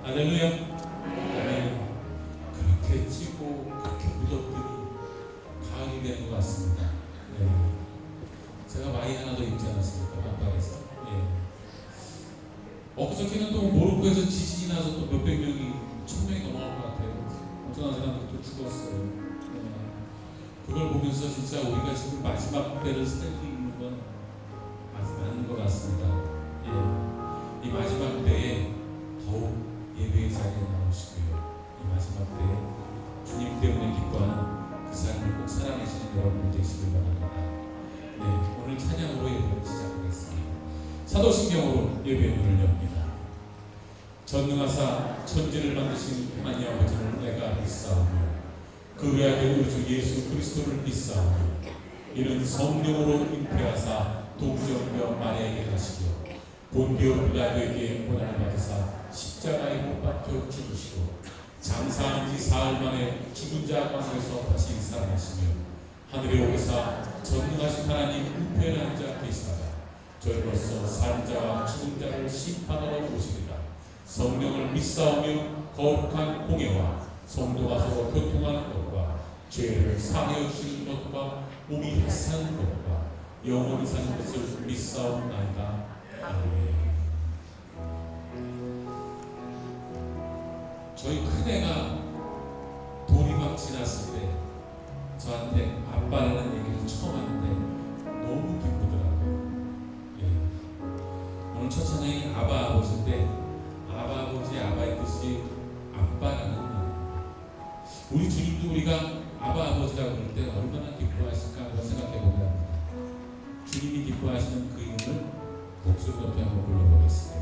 할렐루야. 아멘. 그렇게 찌고 그렇게 묻었더니 가을이 된 것 같습니다. 네. 제가 와인 하나 더 입지 않았습니까? 반팔에서. 네. 엊그저께는 또 모로코에서 지진이 나서 또 몇백 명이, 1000명이 넘어갈 것 같아요. 어떤 사람들이 또 죽었어요. 네. 그걸 보면서 진짜 우리가 지금 마지막 때를 살고 있는 건 맞는 것 같습니다. 예. 이 마지막 때에 더욱 예배의 자리에 나오시고요. 이 마지막 때에 주님 때문에 기뻐하는 그 삶을 꼭 살아내시는 여러분들 되시길 바랍니다. 네, 오늘 찬양으로 예배를 시작하겠습니다. 사도신경으로 예배 문을 엽니다. 전능하사 천지를 만드신 하나님 아버지를 내가 믿사오며 그 외아들 우리 주 예수 그리스도를 믿사오며 이는 성령으로 잉태하사 동정녀 마리아에게 가시고 본디오 빌라도에게 고난을 받으사 십자가에 못 박혀 죽으시고 장사한 지 사흘 만에 죽은 자 가운데서 다시 살아나시며 하늘에 오르사 전능하신 하나님 우편에 앉아 계시다가 저희로서 사는 자와 죽은 자를 심판하러 오시리라. 성령을 믿사오며 거룩한 공예와 성도가 서로 교통하는 것과 죄를 사하여 주시는 것과 몸이 회사하는 것과 영원히 사는 것을 믿사옵나이다. 아멘. 저희 큰애가 돌이 막 지났을 때 저한테 아빠라는 얘기를 처음 하는데 너무 기쁘더라고요. 예. 오늘 첫 찬양이 아바 아버지인데 아바 아버지 아바의 뜻이 아빠라는 얘기입니다. 우리 주님도 우리가 아바 아버지라고 그럴 때 얼마나 기뻐하실까 한번 생각해 보게 합니다. 주님이 기뻐하시는 그 이름을 목소리 높이 한번 불러보겠습니다.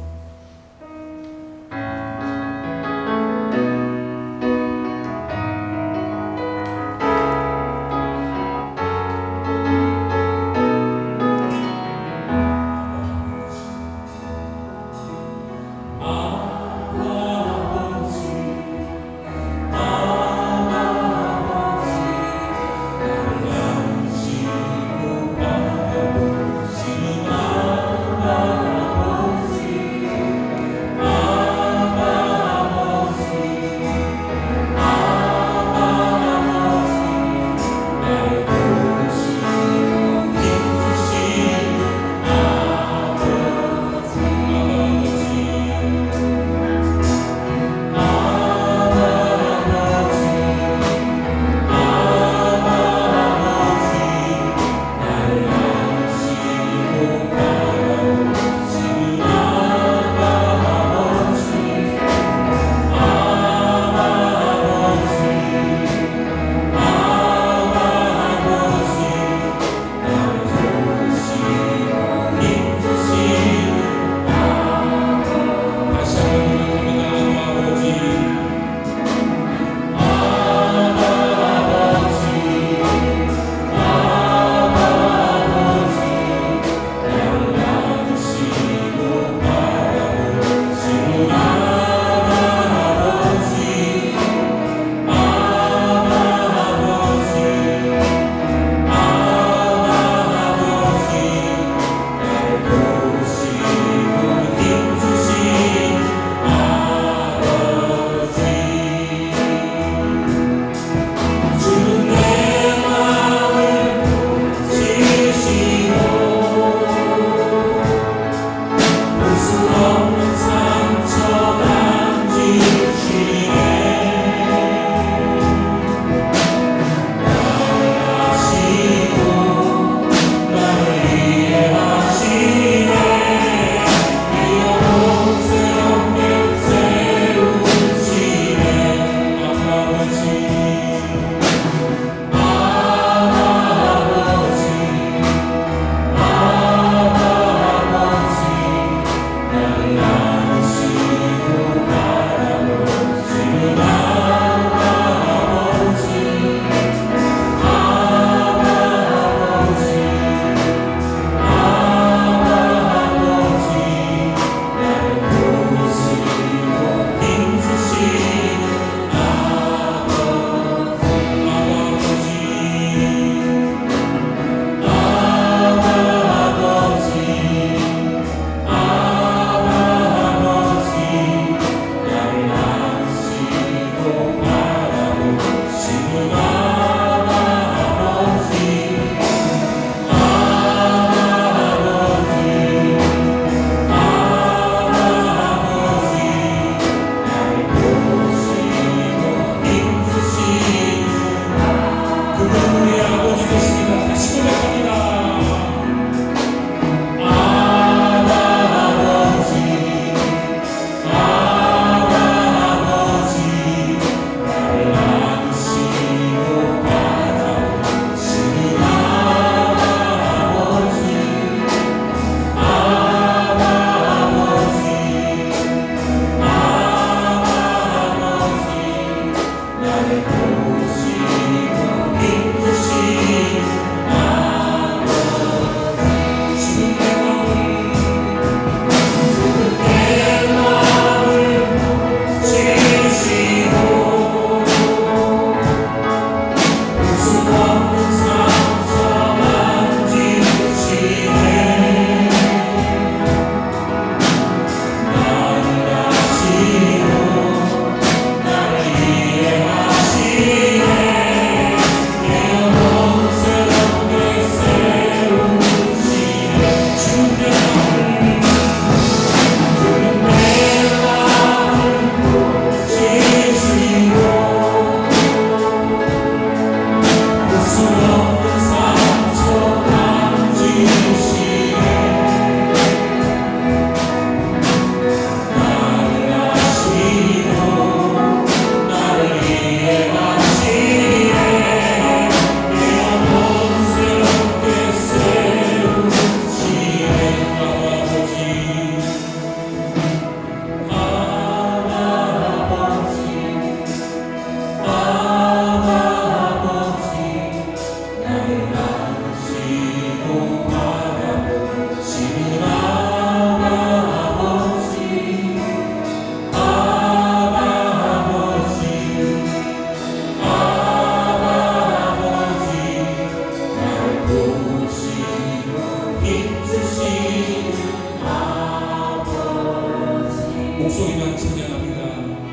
목소리만 찬양합니다.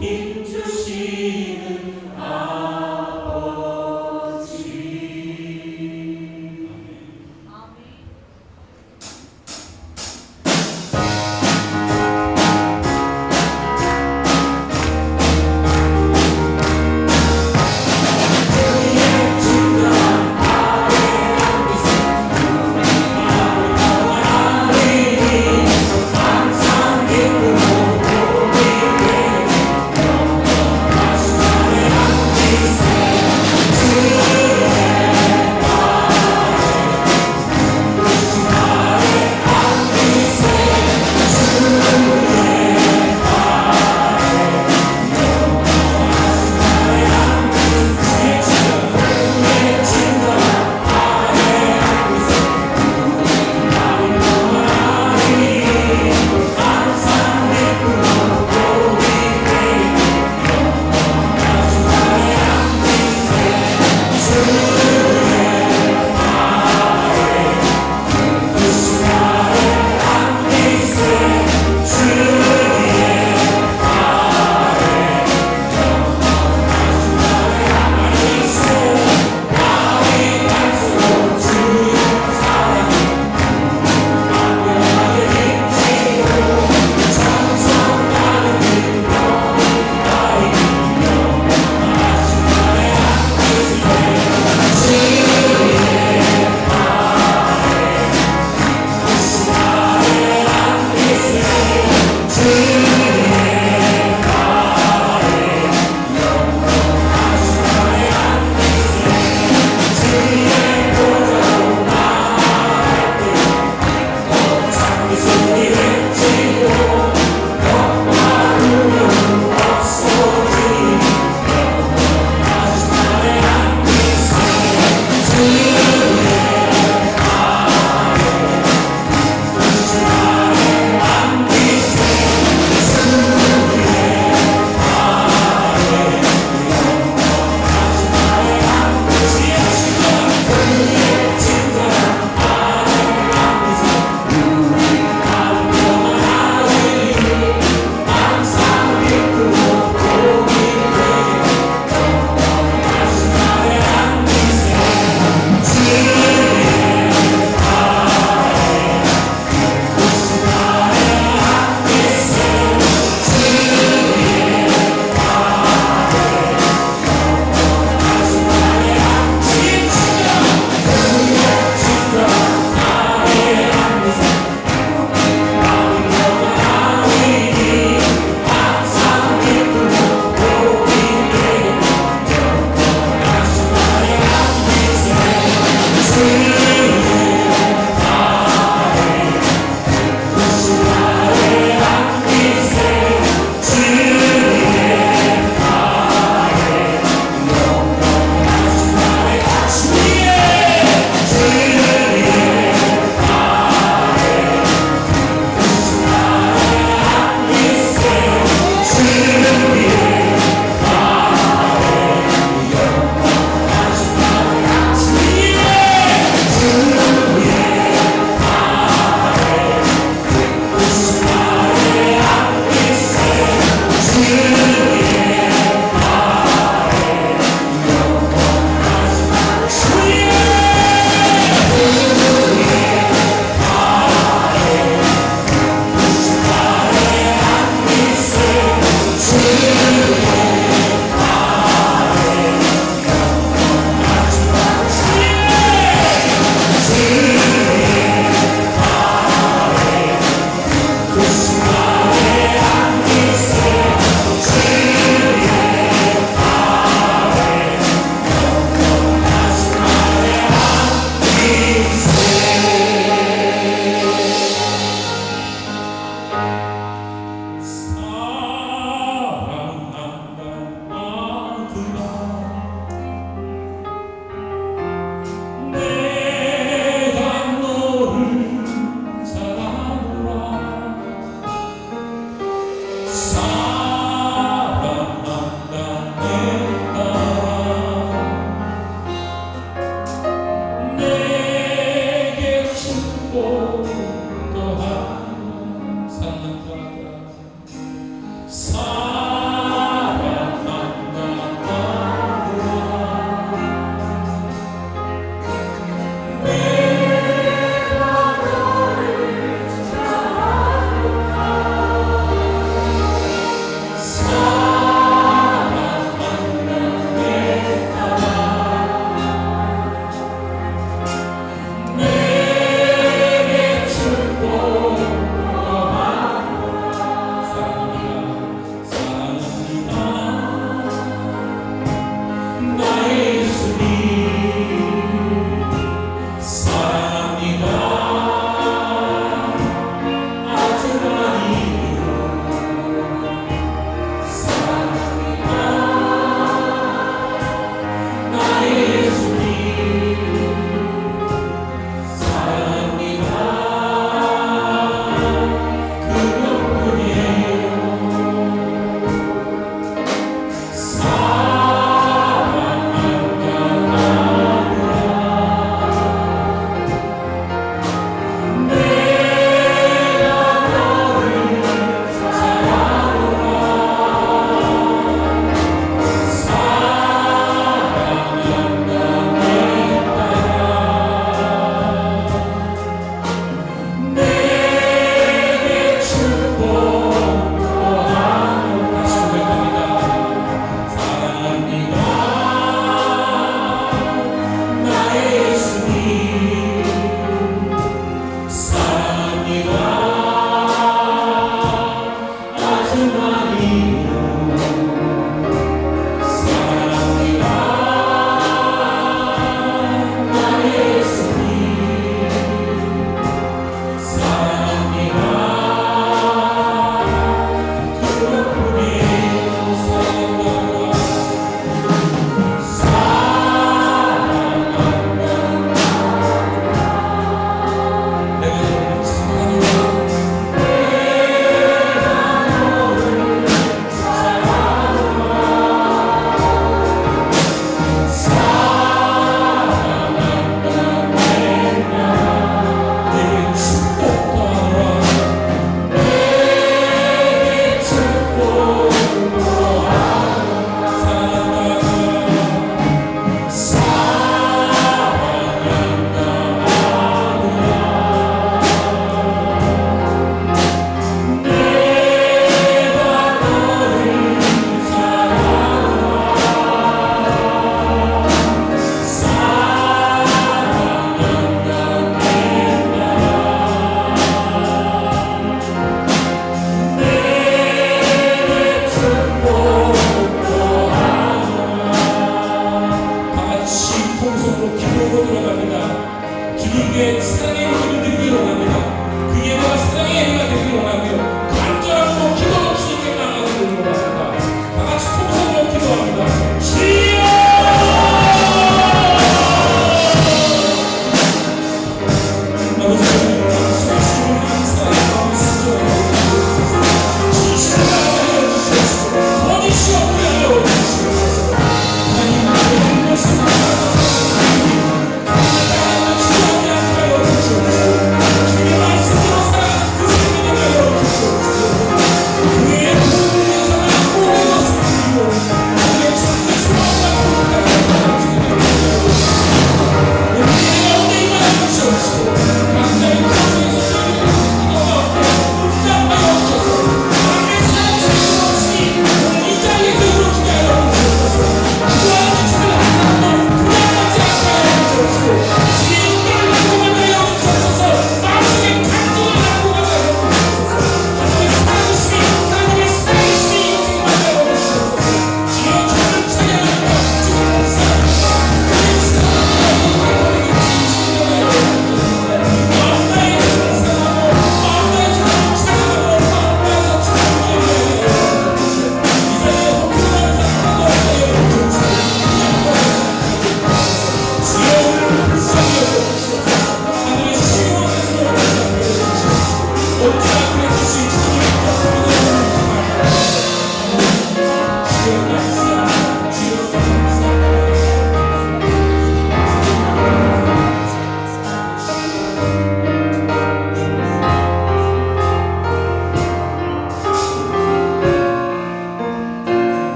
힘주시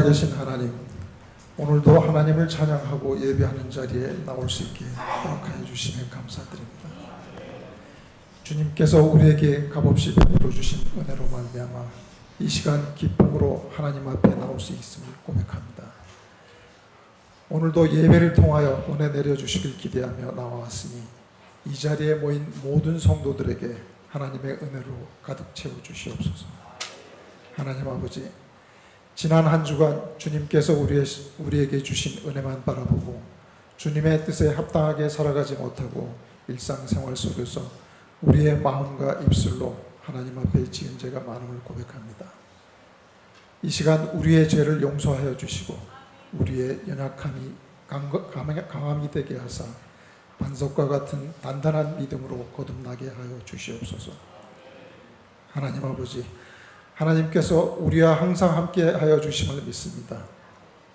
살아계신 하나님, 오늘도 하나님을 찬양하고 예배하는 자리에 나올 수 있게 허락하여 주시면 감사드립니다. 주님께서 우리에게 값없이 베풀어 주신 은혜로 말미암아 이 시간 기쁨으로 하나님 앞에 나올 수 있음을 고백합니다. 오늘도 예배를 통하여 은혜 내려주시길 기대하며 나와왔으니 이 자리에 모인 모든 성도들에게 하나님의 은혜로 가득 채워주시옵소서. 하나님 아버지, 지난 한 주간 주님께서 우리에게 주신 은혜만 바라보고 주님의 뜻에 합당하게 살아가지 못하고 일상생활 속에서 우리의 마음과 입술로 하나님 앞에 지은 죄가 많음을 고백합니다. 이 시간 우리의 죄를 용서하여 주시고 우리의 연약함이 강함이 되게 하사 반석과 같은 단단한 믿음으로 거듭나게 하여 주시옵소서. 하나님 아버지, 하나님께서 우리와 항상 함께 하여 주심을 믿습니다.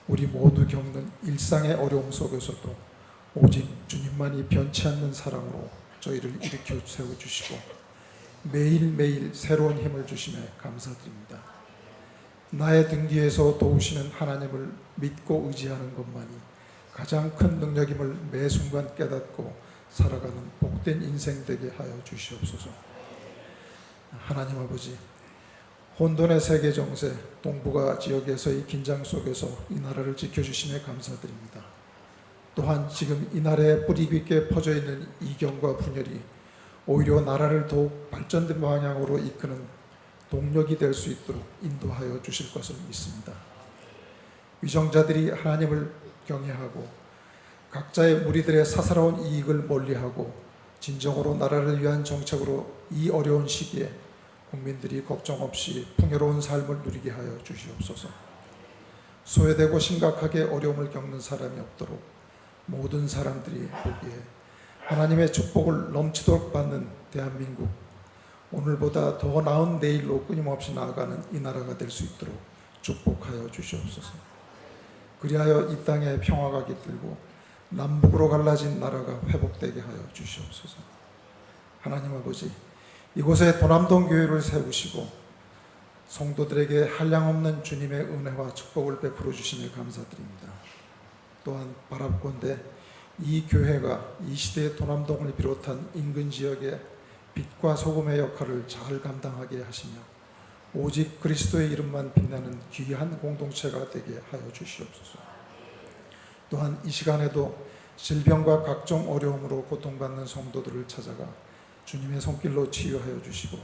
우리 모두 겪는 일상의 어려움 속에서도 오직 주님만이 변치 않는 사랑으로 저희를 일으켜 세워주시고 매일매일 새로운 힘을 주시며 감사드립니다. 나의 등 뒤에서 도우시는 하나님을 믿고 의지하는 것만이 가장 큰 능력임을 매 순간 깨닫고 살아가는 복된 인생 되게 하여 주시옵소서. 하나님 아버지, 혼돈의 세계 정세, 동북아 지역에서의 긴장 속에서 이 나라를 지켜주심에 감사드립니다. 또한 지금 이 나라에 뿌리 깊게 퍼져 있는 이견과 분열이 오히려 나라를 더욱 발전된 방향으로 이끄는 동력이 될 수 있도록 인도하여 주실 것을 믿습니다. 위정자들이 하나님을 경외하고 각자의 무리들의 사사로운 이익을 멀리하고 진정으로 나라를 위한 정책으로 이 어려운 시기에 국민들이 걱정 없이 풍요로운 삶을 누리게 하여 주시옵소서. 소외되고 심각하게 어려움을 겪는 사람이 없도록 모든 사람들이 보기에 하나님의 축복을 넘치도록 받는 대한민국, 오늘보다 더 나은 내일로 끊임없이 나아가는 이 나라가 될 수 있도록 축복하여 주시옵소서. 그리하여 이 땅에 평화가 깃들고 남북으로 갈라진 나라가 회복되게 하여 주시옵소서. 하나님 아버지, 이곳에 도남동 교회를 세우시고 성도들에게 한량없는 주님의 은혜와 축복을 베풀어 주시며 감사드립니다. 또한 바랍건대 이 교회가 이 시대의 도남동을 비롯한 인근 지역의 빛과 소금의 역할을 잘 감당하게 하시며 오직 그리스도의 이름만 빛나는 귀한 공동체가 되게 하여 주시옵소서. 또한 이 시간에도 질병과 각종 어려움으로 고통받는 성도들을 찾아가 주님의 손길로 치유하여 주시고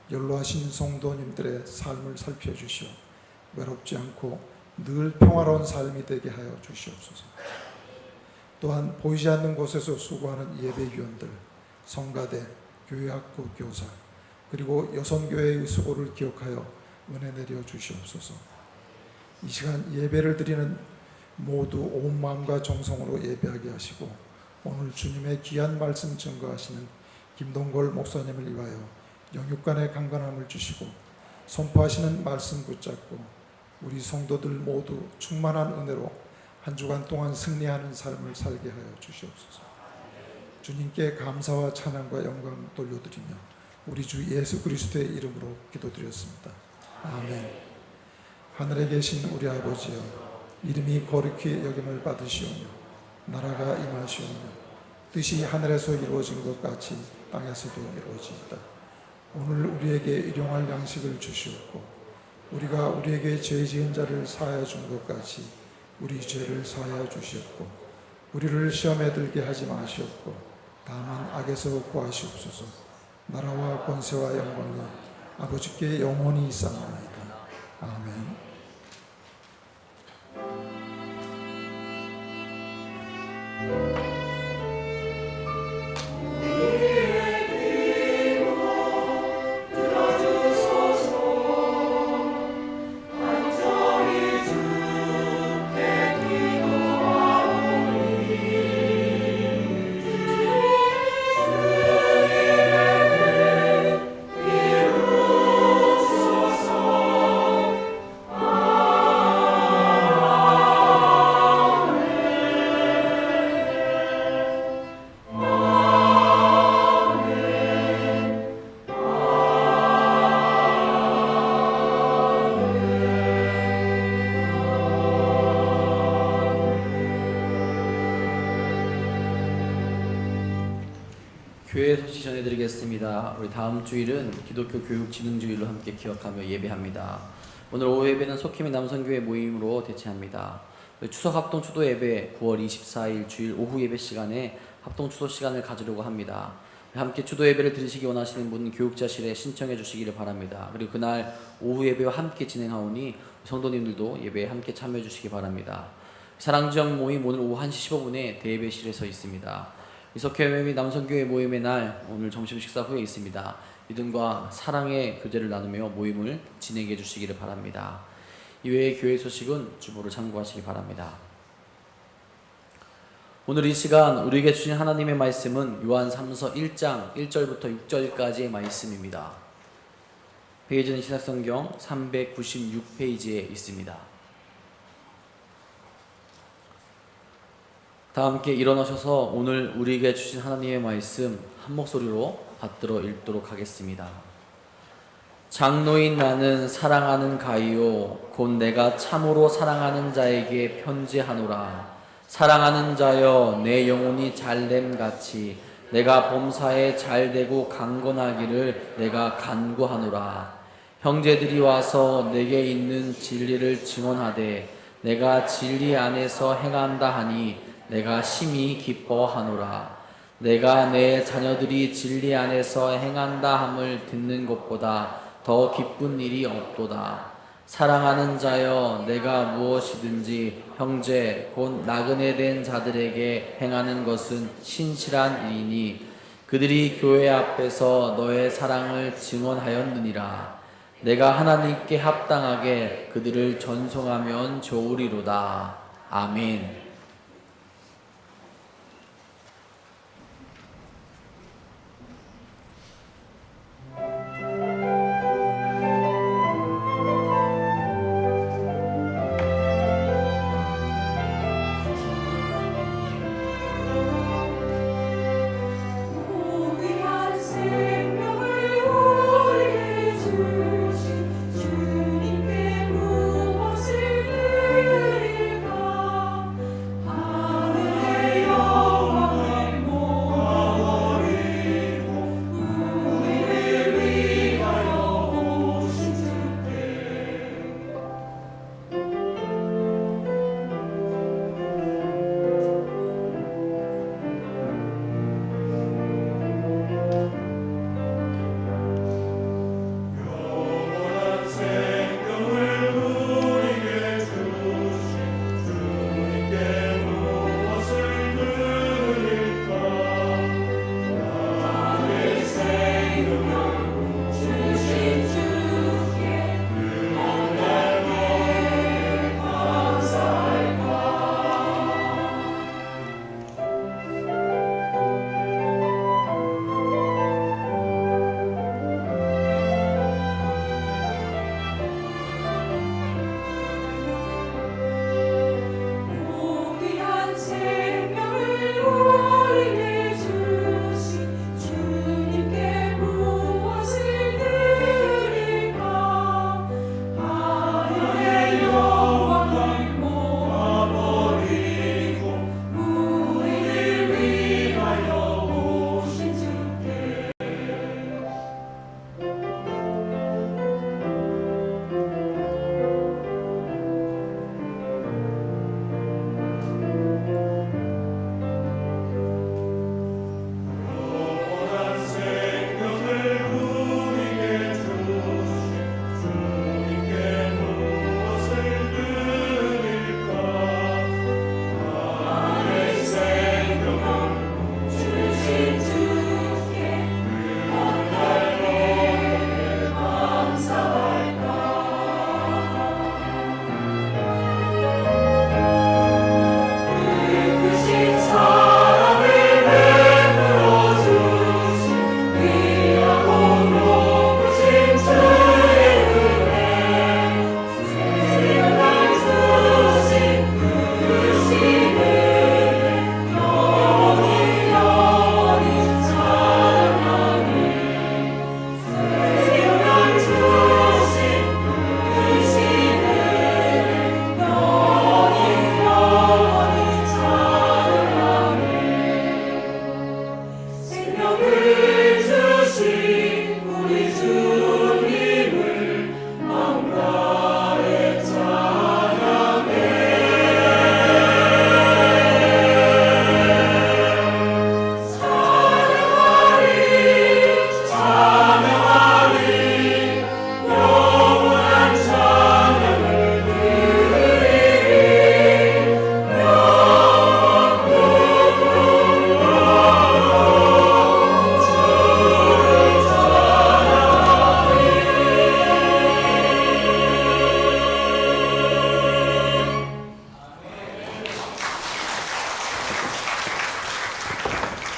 연로하신 성도님들의 삶을 살펴주시어 외롭지 않고 늘 평화로운 삶이 되게 하여 주시옵소서. 또한 보이지 않는 곳에서 수고하는 예배위원들, 성가대, 교회학교 교사, 그리고 여성교회의 수고를 기억하여 은혜 내려 주시옵소서. 이 시간 예배를 드리는 모두 온 마음과 정성으로 예배하게 하시고 오늘 주님의 귀한 말씀 증거하시는 김동걸 목사님을 위하여 영육간의 강건함을 주시고 선포하시는 말씀 붙잡고 우리 성도들 모두 충만한 은혜로 한 주간 동안 승리하는 삶을 살게 하여 주시옵소서. 주님께 감사와 찬양과 영광 돌려드리며 우리 주 예수 그리스도의 이름으로 기도드렸습니다. 아멘. 하늘에 계신 우리 아버지여, 이름이 거룩히 여김을 받으시오며 나라가 임하시오며 뜻이 하늘에서 이루어진 것 같이 땅에서도 이루어지이다. 오늘 우리에게 일용할 양식을 주시옵고 우리가 우리에게 죄 지은 자를 사하여 준 것 같이 우리 죄를 사하여 주시옵고 우리를 시험에 들게 하지 마시옵고 다만 악에서 구하시옵소서. 나라와 권세와 영광이 아버지께 영원히 있사옵나이다. 아멘. 교회 소식 전해드리겠습니다. 우리 다음 주일은 기독교 교육진흥주일로 함께 기억하며 예배합니다. 오늘 오후 예배는 속힘의 남성교회 모임으로 대체합니다. 추석 합동 추도 예배 9월 24일 주일 오후 예배 시간에 합동 추도 시간을 가지려고 합니다. 함께 추도 예배를 드리시기 원하시는 분은 교육자실에 신청해 주시기를 바랍니다. 그리고 그날 오후 예배와 함께 진행하오니 성도님들도 예배에 함께 참여해 주시기 바랍니다. 사랑지역 모임 오늘 오후 1시 15분에 대예배실에서 있습니다. 이석회 및 남성교회 모임의 날 오늘 점심 식사 후에 있습니다. 믿음과 사랑의 교제를 나누며 모임을 진행해 주시기를 바랍니다. 이외의 교회 소식은 주보를 참고하시기 바랍니다. 오늘 이 시간 우리에게 주신 하나님의 말씀은 요한 3서 1장 1절부터 6절까지의 말씀입니다. 페이지는 신약성경 396페이지에 있습니다. 다 함께 일어나셔서 오늘 우리에게 주신 하나님의 말씀 한 목소리로 받들어 읽도록 하겠습니다. 장로인 나는 사랑하는 가이요 곧 내가 참으로 사랑하는 자에게 편지하노라. 사랑하는 자여 내 영혼이 잘됨같이 내가 범사에 잘되고 강건하기를 내가 간구하노라. 형제들이 와서 내게 있는 진리를 증언하되 내가 진리 안에서 행한다 하니 내가 심히 기뻐하노라. 내가 내 자녀들이 진리 안에서 행한다 함을 듣는 것보다 더 기쁜 일이 없도다. 사랑하는 자여 내가 무엇이든지 형제 곧 나그네 된 자들에게 행하는 것은 신실한 일이니 그들이 교회 앞에서 너의 사랑을 증언하였느니라. 내가 하나님께 합당하게 그들을 전송하면 좋으리로다. 아멘.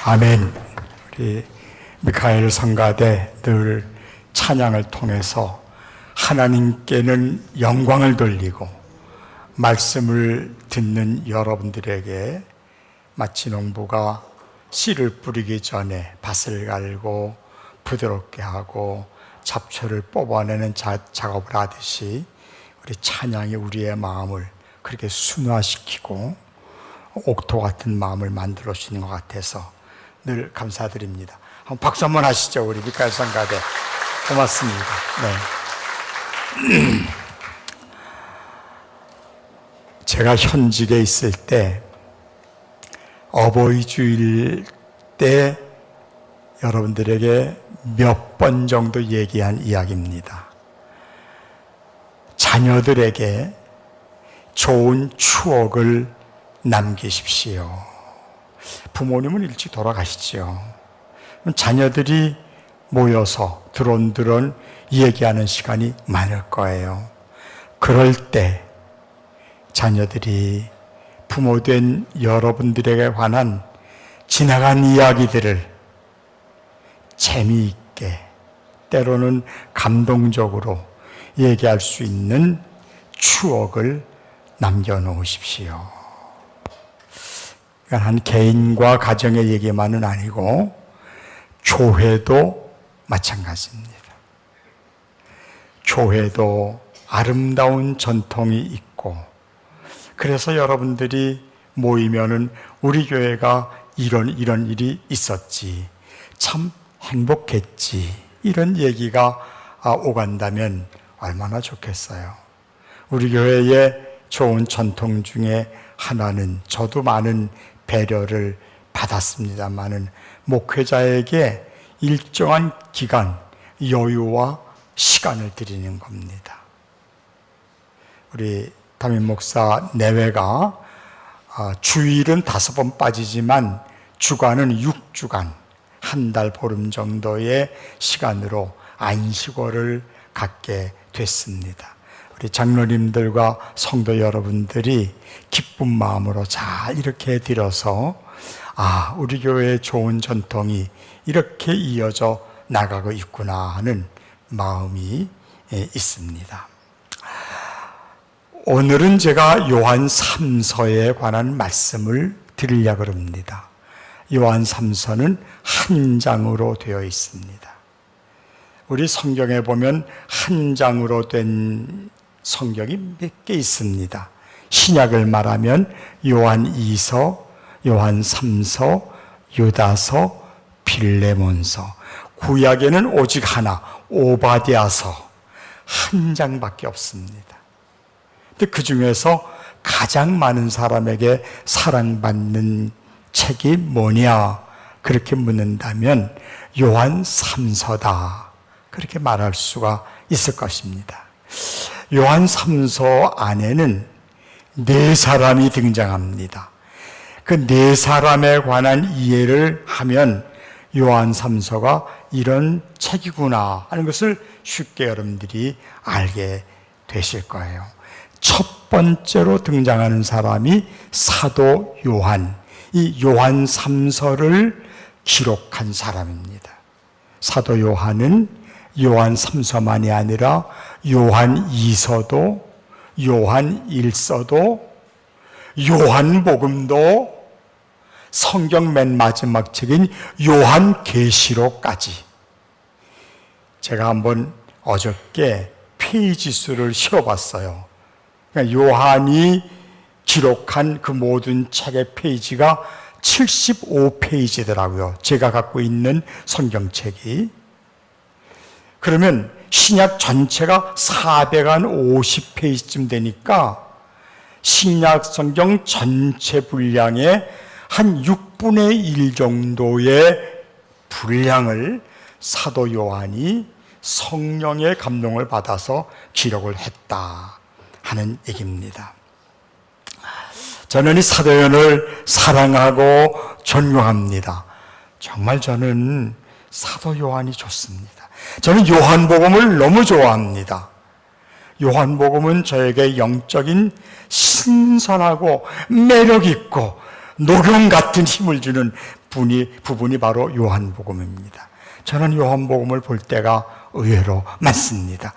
아멘. 우리 미카엘 성가대 늘 찬양을 통해서 하나님께는 영광을 돌리고 말씀을 듣는 여러분들에게 마치 농부가 씨를 뿌리기 전에 밭을 갈고 부드럽게 하고 잡초를 뽑아내는 작업을 하듯이 우리 찬양이 우리의 마음을 그렇게 순화시키고 옥토 같은 마음을 만들어 주시는 것 같아서 늘 감사드립니다. 한번 박수 한번 하시죠. 우리 미카엘 성가대. 고맙습니다. 네. 제가 현직에 있을 때 어버이 주일 때 여러분들에게 몇 번 정도 얘기한 이야기입니다. 자녀들에게 좋은 추억을 남기십시오. 부모님은 일찍 돌아가시죠. 자녀들이 모여서 드론드론 얘기하는 시간이 많을 거예요. 그럴 때 자녀들이 부모된 여러분들에게 관한 지나간 이야기들을 재미있게 때로는 감동적으로 얘기할 수 있는 추억을 남겨놓으십시오. 그러니까 한 개인과 가정의 얘기만은 아니고 교회도 마찬가지입니다. 교회도 아름다운 전통이 있고 그래서 여러분들이 모이면은 우리 교회가 이런 일이 있었지, 참 행복했지, 이런 얘기가 오간다면 얼마나 좋겠어요. 우리 교회의 좋은 전통 중에 하나는 저도 많은 배려를 받았습니다마는 목회자에게 일정한 기간 여유와 시간을 드리는 겁니다. 우리 담임 목사 내외가 주일은 5번 빠지지만 주간은 6주간 한 달 보름 정도의 시간으로 안식월을 갖게 됐습니다. 우리 장로님들과 성도 여러분들이 기쁜 마음으로 잘 이렇게 드려서 우리 교회의 좋은 전통이 이렇게 이어져 나가고 있구나 하는 마음이 있습니다. 오늘은 제가 요한 3서에 관한 말씀을 드리려고 합니다. 요한 3서는 한 장으로 되어 있습니다. 우리 성경에 보면 한 장으로 된 성경이 몇 개 있습니다. 신약을 말하면 요한 2서, 요한 3서, 유다서, 빌레몬서. 구약에는 오직 하나, 오바댜서 한 장밖에 없습니다. 근데 그 중에서 가장 많은 사람에게 사랑받는 책이 뭐냐? 그렇게 묻는다면 요한 3서다. 그렇게 말할 수가 있을 것입니다. 요한 3서 안에는 4사람이 등장합니다. 그 4사람에 관한 이해를 하면 요한 3서가 이런 책이구나 하는 것을 쉽게 여러분들이 알게 되실 거예요. 첫 번째로 등장하는 사람이 사도 요한, 이 요한 3서를 기록한 사람입니다. 사도 요한은 요한 3서만이 아니라 요한 2서도, 요한 1서도, 요한복음도, 성경 맨 마지막 책인 요한계시록까지. 제가 한번 어저께 페이지 수를 세어봤어요. 그러니까 요한이 기록한 그 모든 책의 페이지가 75페이지더라고요. 제가 갖고 있는 성경책이. 그러면 신약 전체가 450페이지쯤 되니까 신약 성경 전체 분량의 한 6분의 1 정도의 분량을 사도 요한이 성령의 감동을 받아서 기록을 했다 하는 얘기입니다. 저는 이 사도 요한을 사랑하고 존경합니다. 정말 저는 사도 요한이 좋습니다. 저는 요한복음을 너무 좋아합니다. 요한복음은 저에게 영적인 신선하고 매력있고 녹용 같은 힘을 주는 부분이 바로 요한복음입니다. 저는 요한복음을 볼 때가 의외로 많습니다.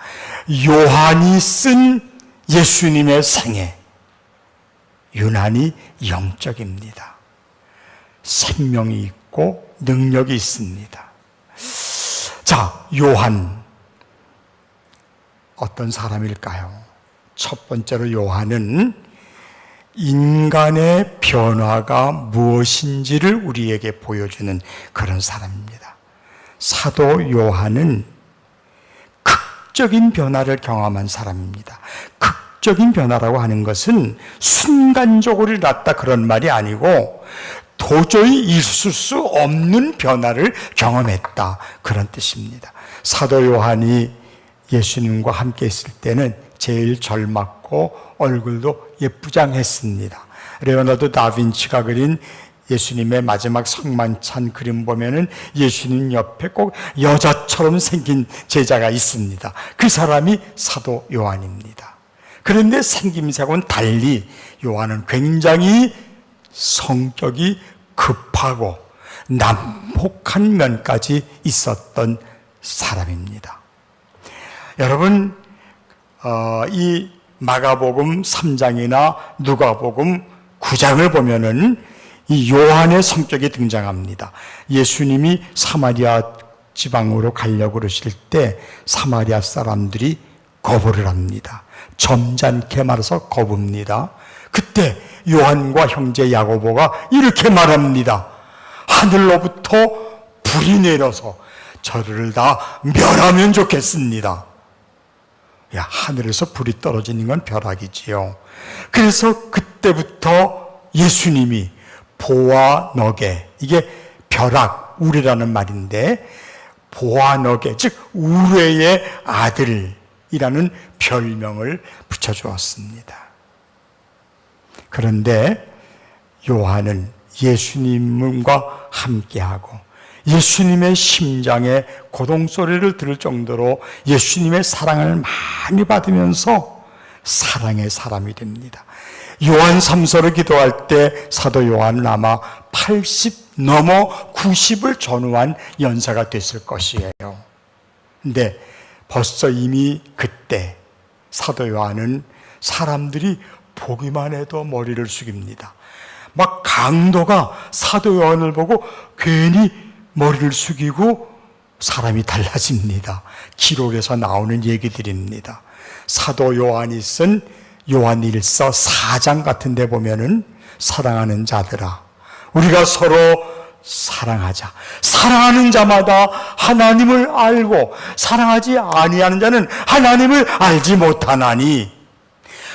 요한이 쓴 예수님의 생애, 유난히 영적입니다. 생명이 있고 능력이 있습니다. 자, 요한 어떤 사람일까요? 첫 번째로 요한은 인간의 변화가 무엇인지를 우리에게 보여주는 그런 사람입니다. 사도 요한은 극적인 변화를 경험한 사람입니다. 극적인 변화라고 하는 것은 순간적으로 났다 그런 말이 아니고 도저히 있을 수 없는 변화를 경험했다 그런 뜻입니다. 사도 요한이 예수님과 함께 있을 때는 제일 젊었고 얼굴도 예쁘장했습니다. 레오나르도 다빈치가 그린 예수님의 마지막 성만찬 그림 보면은 예수님 옆에 꼭 여자처럼 생긴 제자가 있습니다. 그 사람이 사도 요한입니다. 그런데 생김새하고는 달리 요한은 굉장히 성격이 급하고 난폭한 면까지 있었던 사람입니다. 여러분, 이 마가복음 3장이나 누가복음 9장을 보면은 이 요한의 성격이 등장합니다. 예수님이 사마리아 지방으로 가려고 그러실 때 사마리아 사람들이 거부를 합니다. 점잖게 말해서 거부입니다. 그때 요한과 형제 야고보가 이렇게 말합니다. 하늘로부터 불이 내려서 저를 다 멸하면 좋겠습니다. 야, 하늘에서 불이 떨어지는 건 벼락이지요. 그래서 그때부터 예수님이 보아너게, 이게 벼락, 우레라는 말인데 보아너게, 즉 우레의 아들이라는 별명을 붙여주었습니다. 그런데 요한은 예수님과 함께하고 예수님의 심장에 고동소리를 들을 정도로 예수님의 사랑을 많이 받으면서 사랑의 사람이 됩니다. 요한 3서를 기도할 때 사도 요한은 아마 80 넘어 90을 전후한 연세가 됐을 것이에요. 근데 벌써 이미 그때 사도 요한은 사람들이 보기만 해도 머리를 숙입니다. 막 강도가 사도 요한을 보고 괜히 머리를 숙이고 사람이 달라집니다. 기록에서 나오는 얘기들입니다. 사도 요한이 쓴 요한일서 4장 같은 데 보면은 사랑하는 자들아, 우리가 서로 사랑하자. 사랑하는 자마다 하나님을 알고 사랑하지 아니하는 자는 하나님을 알지 못하나니,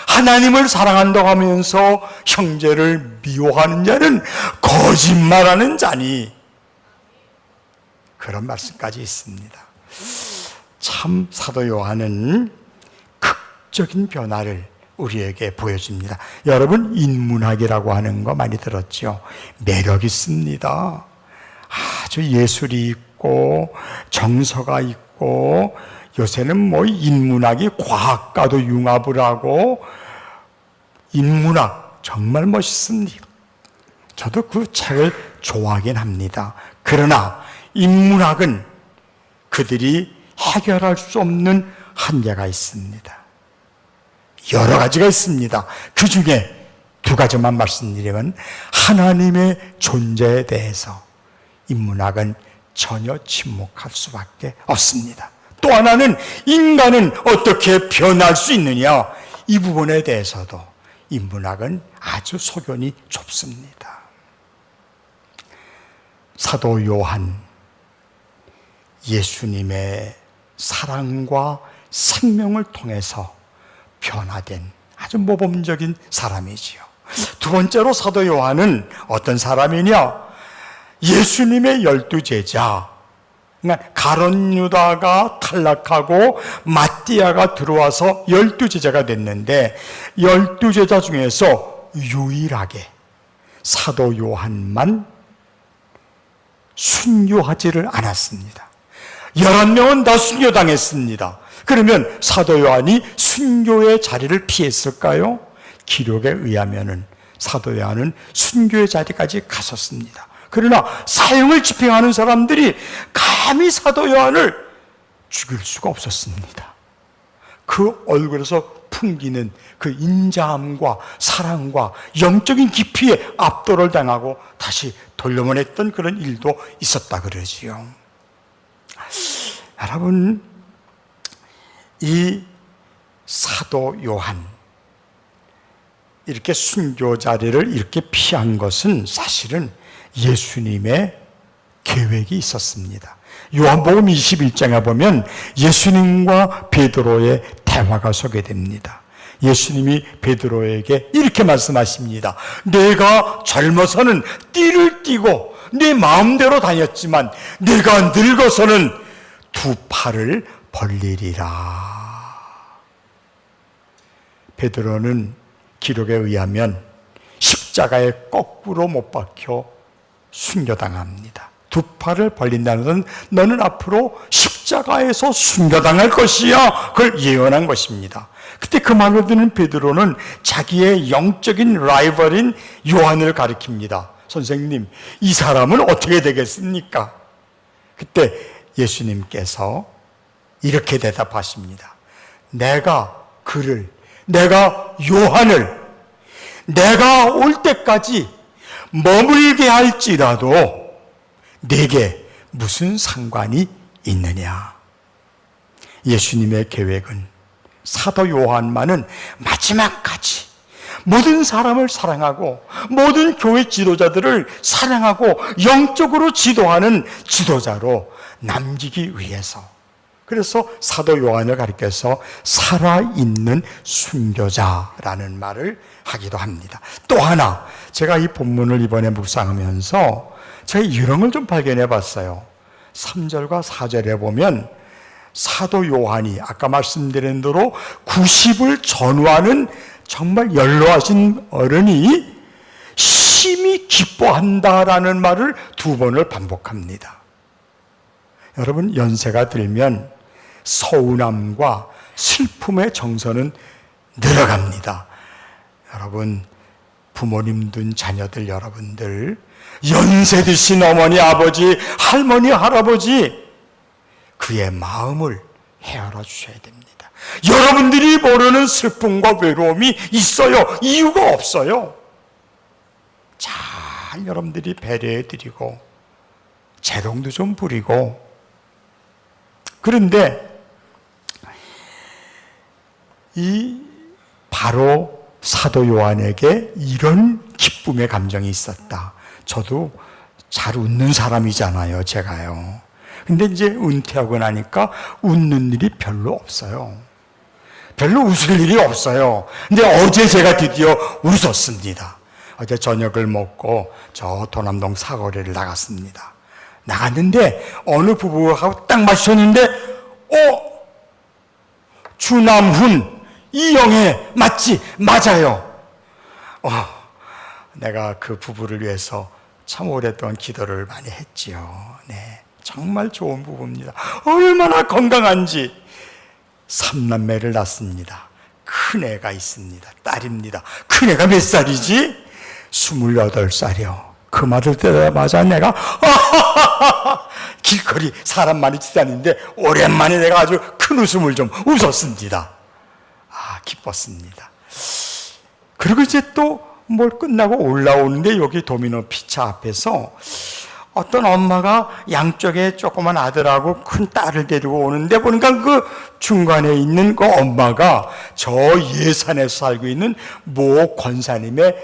하나님을 사랑한다고 하면서 형제를 미워하는 자는 거짓말하는 자니, 그런 말씀까지 있습니다. 참 사도 요한은 극적인 변화를 우리에게 보여줍니다. 여러분, 인문학이라고 하는 거 많이 들었죠? 매력 있습니다. 아주 예술이 있고 정서가 있고, 요새는 뭐 인문학이 과학과도 융합을 하고, 인문학 정말 멋있습니다. 저도 그 책을 좋아하긴 합니다. 그러나 인문학은 그들이 해결할 수 없는 한계가 있습니다. 여러 가지가 있습니다. 그 중에 두 가지만 말씀드리면, 하나님의 존재에 대해서 인문학은 전혀 침묵할 수밖에 없습니다. 또 하나는 인간은 어떻게 변할 수 있느냐, 이 부분에 대해서도 인문학은 아주 소견이 좁습니다. 사도 요한, 예수님의 사랑과 생명을 통해서 변화된 아주 모범적인 사람이지요. 두 번째로 사도 요한은 어떤 사람이냐? 예수님의 12제자, 그러니까 가룟 유다가 탈락하고 마띠아가 들어와서 12제자가 됐는데, 12제자 중에서 유일하게 사도 요한만 순교하지를 않았습니다. 11명은 다 순교당했습니다. 그러면 사도 요한이 순교의 자리를 피했을까요? 기록에 의하면은 사도 요한은 순교의 자리까지 갔었습니다. 그러나 사형을 집행하는 사람들이 감히 사도 요한을 죽일 수가 없었습니다. 그 얼굴에서 풍기는 그 인자함과 사랑과 영적인 깊이에 압도를 당하고 다시 돌려보냈던 그런 일도 있었다 그러지요. 여러분, 이 사도 요한, 이렇게 순교 자리를 이렇게 피한 것은 사실은 예수님의 계획이 있었습니다. 요한복음 21장에 보면 예수님과 베드로의 대화가 소개됩니다. 예수님이 베드로에게 이렇게 말씀하십니다. 내가 젊어서는 띠를 띠고 내 마음대로 다녔지만 내가 늙어서는 두 팔을 벌리리라. 베드로는 기록에 의하면 십자가에 거꾸로 못 박혀 순교당합니다. 두 팔을 벌린다는 것은 너는 앞으로 십자가에서 순교당할 것이야. 그걸 예언한 것입니다. 그때 그 말을 듣는 베드로는 자기의 영적인 라이벌인 요한을 가리킵니다. 선생님, 이 사람은 어떻게 되겠습니까? 그때 예수님께서 이렇게 대답하십니다. 내가 요한을 내가 올 때까지 머물게 할지라도 내게 무슨 상관이 있느냐? 예수님의 계획은 사도 요한만은 마지막까지 모든 사람을 사랑하고 모든 교회 지도자들을 사랑하고 영적으로 지도하는 지도자로 남기기 위해서, 그래서 사도 요한을 가리켜서 살아있는 순교자라는 말을 하기도 합니다. 또 하나, 제가 이 본문을 이번에 묵상하면서 제가 이런 걸 좀 발견해 봤어요. 3절과 4절에 보면 사도 요한이 아까 말씀드린 대로 90을 전후하는 정말 연로하신 어른이 심히 기뻐한다라는 말을 2번을 반복합니다. 여러분, 연세가 들면 서운함과 슬픔의 정서는 늘어갑니다. 여러분, 부모님 둔 자녀들 여러분들, 연세 드신 어머니, 아버지, 할머니, 할아버지, 그의 마음을 헤아려 주셔야 됩니다. 여러분들이 모르는 슬픔과 외로움이 있어요. 이유가 없어요. 잘 여러분들이 배려해 드리고 재롱도 좀 부리고, 그런데 이 바로 사도 요한에게 이런 기쁨의 감정이 있었다. 저도 잘 웃는 사람이잖아요, 제가요. 근데 이제 은퇴하고 나니까 웃는 일이 별로 없어요. 별로 웃을 일이 없어요. 근데 어제 제가 드디어 웃었습니다. 어제 저녁을 먹고 저 도남동 사거리를 나갔습니다. 나갔는데 어느 부부하고 딱 마주쳤는데 주남훈, 이영애 맞지? 맞아요. 내가 그 부부를 위해서 참 오랫동안 기도를 많이 했지요. 네, 정말 좋은 부부입니다. 얼마나 건강한지. 3남매를 낳습니다. 큰애가 있습니다. 딸입니다. 큰애가 몇 살이지? 28살이요. 그 말을 듣자마자 내가 길거리 사람 많이 지다니는데 오랜만에 내가 아주 큰 웃음을 좀 웃었습니다. 기뻤습니다. 그리고 이제 또 뭘 끝나고 올라오는데 여기 도미노 피자 앞에서 어떤 엄마가 양쪽에 조그만 아들하고 큰 딸을 데리고 오는데 보니까 그 중간에 있는 그 엄마가 저 예산에서 살고 있는 모 권사님의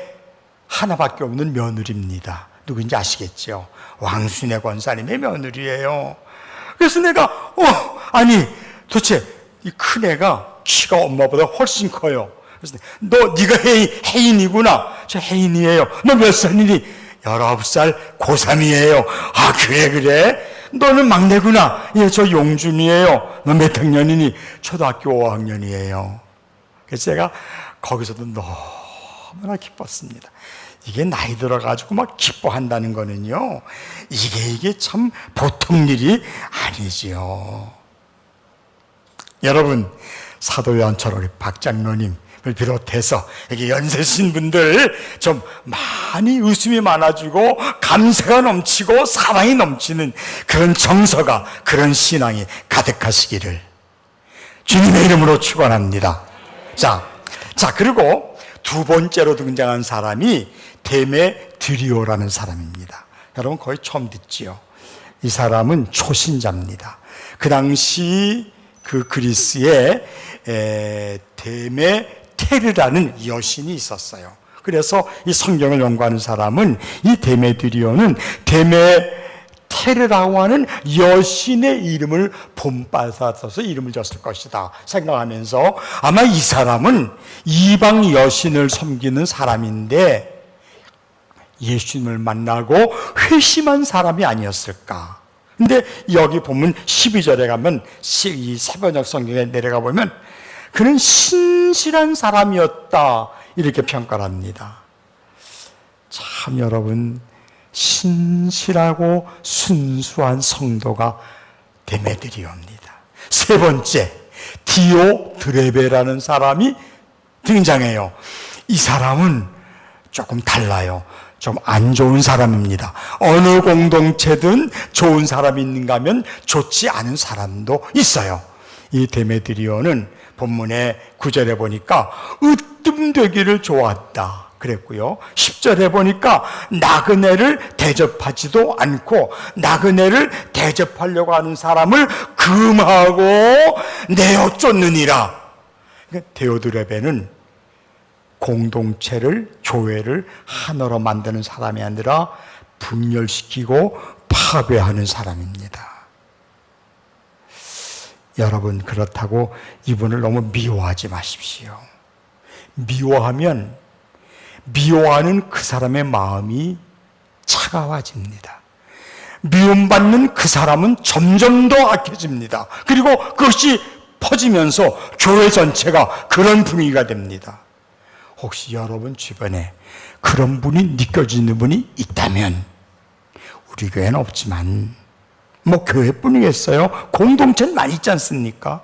하나밖에 없는 며느리입니다. 누군지 아시겠죠? 왕순회 권사님의 며느리예요. 그래서 내가 아니 도대체 이 큰애가 키가 엄마보다 훨씬 커요. 그래서 네가 혜인이구나. 저 혜인이에요. 너 몇 살이니? 19살 고3이에요. 그래? 너는 막내구나. 예, 저 용준이에요. 너 몇 학년이니? 초등학교 5학년이에요. 그래서 제가 거기서도 너무나 기뻤습니다. 이게 나이 들어가지고 막 기뻐한다는 거는요, 이게 참 보통 일이 아니지요. 여러분, 사도 요한처럼 박장로님 비롯해서 여기 연세신 분들 좀 많이 웃음이 많아지고 감사가 넘치고 사랑이 넘치는 그런 정서가, 그런 신앙이 가득하시기를 주님의 이름으로 축원합니다. 자, 그리고 두 번째로 등장한 사람이 데메드리오라는 사람입니다. 여러분 거의 처음 듣지요. 이 사람은 초신자입니다. 그 당시 그 그리스에 데메테르라는 여신이 있었어요. 그래서 이 성경을 연구하는 사람은 이 데메드리오는 데메테르라고 하는 여신의 이름을 본받아서 이름을 줬을 것이다 생각하면서 아마 이 사람은 이방 여신을 섬기는 사람인데 예수님을 만나고 회심한 사람이 아니었을까. 근데 여기 보면 12절에 가면 이 세번역 성경에 내려가 보면 그는 신실한 사람이었다 이렇게 평가를 합니다. 참 여러분, 신실하고 순수한 성도가 데메드리오입니다. 세 번째, 디오드레베라는 사람이 등장해요. 이 사람은 조금 달라요. 좀 안 좋은 사람입니다. 어느 공동체든 좋은 사람이 있는가 하면 좋지 않은 사람도 있어요. 이 데메드리오는 본문의 9절에 보니까 으뜸되기를 좋아했다 그랬고요. 10절에 보니까 나그네를 대접하지도 않고 나그네를 대접하려고 하는 사람을 금하고 내어 쫓느니라. 데오드레베는 공동체를, 교회를 하나로 만드는 사람이 아니라 분열시키고 파괴하는 사람입니다. 여러분, 그렇다고 이분을 너무 미워하지 마십시오. 미워하면 미워하는 그 사람의 마음이 차가워집니다. 미움받는 그 사람은 점점 더 악해집니다. 그리고 그것이 퍼지면서 교회 전체가 그런 분위기가 됩니다. 혹시 여러분 주변에 그런 분이 느껴지는 분이 있다면, 우리 교회는 없지만 뭐 교회뿐이겠어요? 공동체는 많이 있지 않습니까?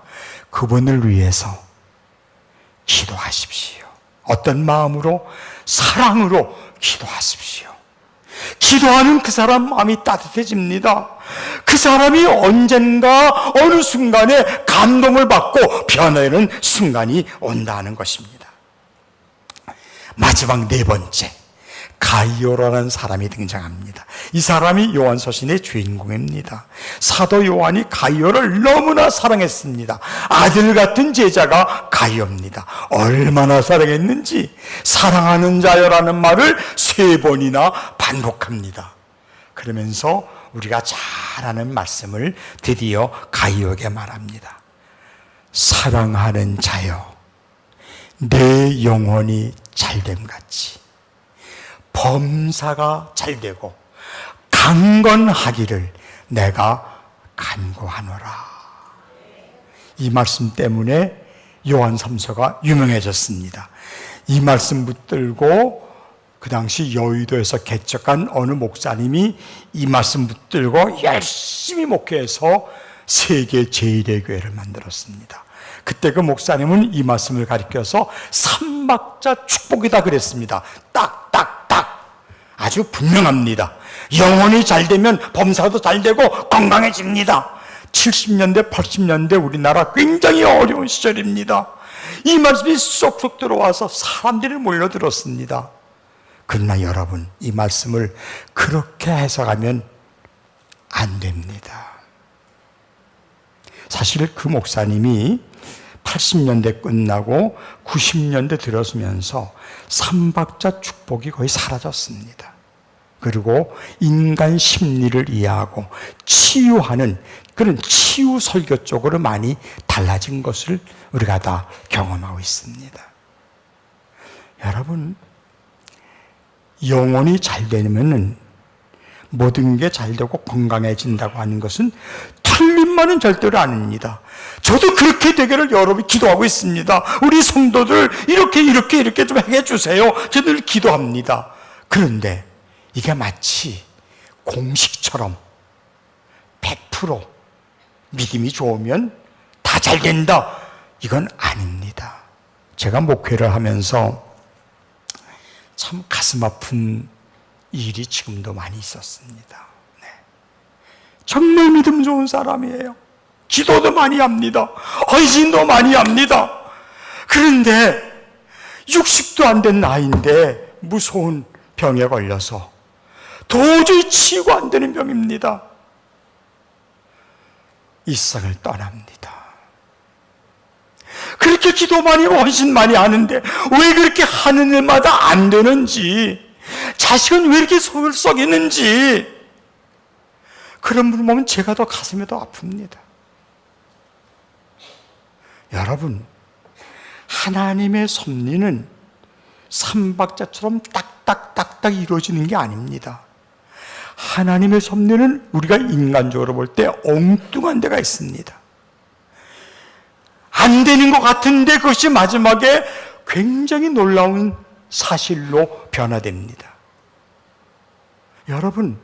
그분을 위해서 기도하십시오. 어떤 마음으로? 사랑으로 기도하십시오. 기도하는 그 사람 마음이 따뜻해집니다. 그 사람이 언젠가 어느 순간에 감동을 받고 변화되는 순간이 온다는 것입니다. 마지막 네 번째, 가이오라는 사람이 등장합니다. 이 사람이 요한서신의 주인공입니다. 사도 요한이 가이오를 너무나 사랑했습니다. 아들 같은 제자가 가이오입니다. 얼마나 사랑했는지 사랑하는 자여라는 말을 3번이나 반복합니다. 그러면서 우리가 잘 아는 말씀을 드디어 가이오에게 말합니다. 사랑하는 자여, 내 영혼이 잘됨같이 범사가 잘되고 강건하기를 내가 간구하노라. 이 말씀 때문에 요한 3서가 유명해졌습니다. 이 말씀 붙들고 그 당시 여의도에서 개척한 어느 목사님이 이 말씀 붙들고 열심히 목회해서 세계 제1의 교회를 만들었습니다. 그때 그 목사님은 이 말씀을 가리켜서 삼박자 축복이다 그랬습니다. 딱딱딱 아주 분명합니다. 영혼이 잘되면 범사도 잘되고 건강해집니다. 70년대 80년대 우리나라 굉장히 어려운 시절입니다. 이 말씀이 쏙쏙 들어와서 사람들이 몰려들었습니다. 그러나 여러분, 이 말씀을 그렇게 해석하면 안 됩니다. 사실 그 목사님이 80년대 끝나고 90년대 들어서면서 삼박자 축복이 거의 사라졌습니다. 그리고 인간 심리를 이해하고 치유하는 그런 치유 설교 쪽으로 많이 달라진 것을 우리가 다 경험하고 있습니다. 여러분, 영혼이 잘 되면은 모든 게 잘 되고 건강해진다고 하는 것은 틀린 말은 절대로 아닙니다. 저도 그렇게 되기를 여러분이 기도하고 있습니다. 우리 성도들 이렇게 좀 해주세요. 저들 기도합니다. 그런데 이게 마치 공식처럼 100% 믿음이 좋으면 다 잘 된다, 이건 아닙니다. 제가 목회를 하면서 참 가슴 아픈 일이 지금도 많이 있었습니다. 네. 정말 믿음 좋은 사람이에요. 기도도 많이 합니다. 헌신도 많이 합니다. 그런데 60도 안 된 나이인데 무서운 병에 걸려서 도저히 치유가 안 되는 병입니다. 이 세상을 떠납니다. 그렇게 기도 많이 하고 헌신 많이 하는데 왜 그렇게 하는 일마다 안 되는지, 자식은 왜 이렇게 속을 썩이는지, 그런 분을 보면 제가 더 가슴이 더 아픕니다. 여러분, 하나님의 섭리는 삼박자처럼 딱딱딱딱 이루어지는 게 아닙니다. 하나님의 섭리는 우리가 인간적으로 볼 때 엉뚱한 데가 있습니다. 안 되는 것 같은데 그것이 마지막에 굉장히 놀라운 사실로 변화됩니다. 여러분,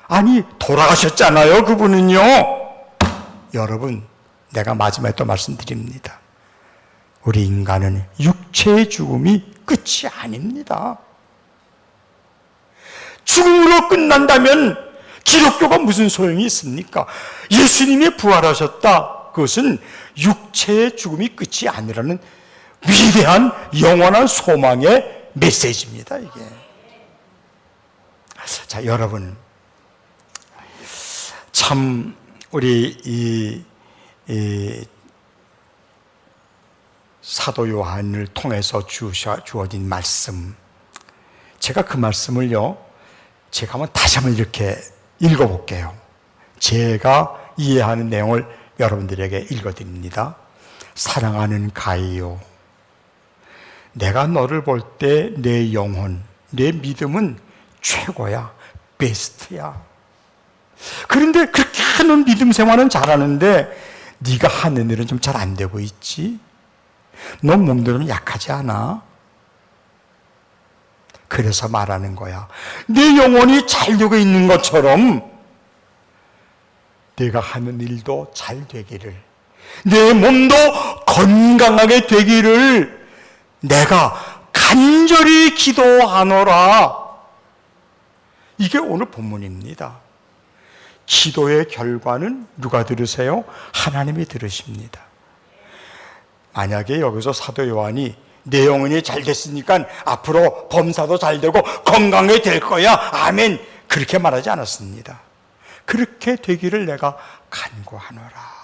아니 돌아가셨잖아요, 그분은요. 여러분, 내가 마지막에 또 말씀드립니다. 우리 인간은 육체의 죽음이 끝이 아닙니다. 죽음으로 끝난다면 기독교가 무슨 소용이 있습니까? 예수님이 부활하셨다. 그것은 육체의 죽음이 끝이 아니라는 위대한 영원한 소망의 메시지입니다, 이게. 자, 여러분, 참 우리 이 사도 요한을 통해서 주어진 말씀, 제가 그 말씀을요, 제가 한번 다시 한번 이렇게 읽어볼게요. 제가 이해하는 내용을 여러분들에게 읽어드립니다. 사랑하는 가이요, 내가 너를 볼 때 내 영혼, 내 믿음은 최고야, 베스트야. 그런데 그렇게 하는 믿음 생활은 잘하는데 네가 하는 일은 좀 잘 안 되고 있지? 너 몸들은 약하지 않아? 그래서 말하는 거야. 내 영혼이 잘 되고 있는 것처럼 내가 하는 일도 잘 되기를, 내 몸도 건강하게 되기를 내가 간절히 기도하노라. 이게 오늘 본문입니다. 기도의 결과는 누가 들으세요? 하나님이 들으십니다. 만약에 여기서 사도 요한이 내 영혼이 잘 됐으니까 앞으로 범사도 잘 되고 건강하게 될 거야, 아멘, 그렇게 말하지 않았습니다. 그렇게 되기를 내가 간구하노라.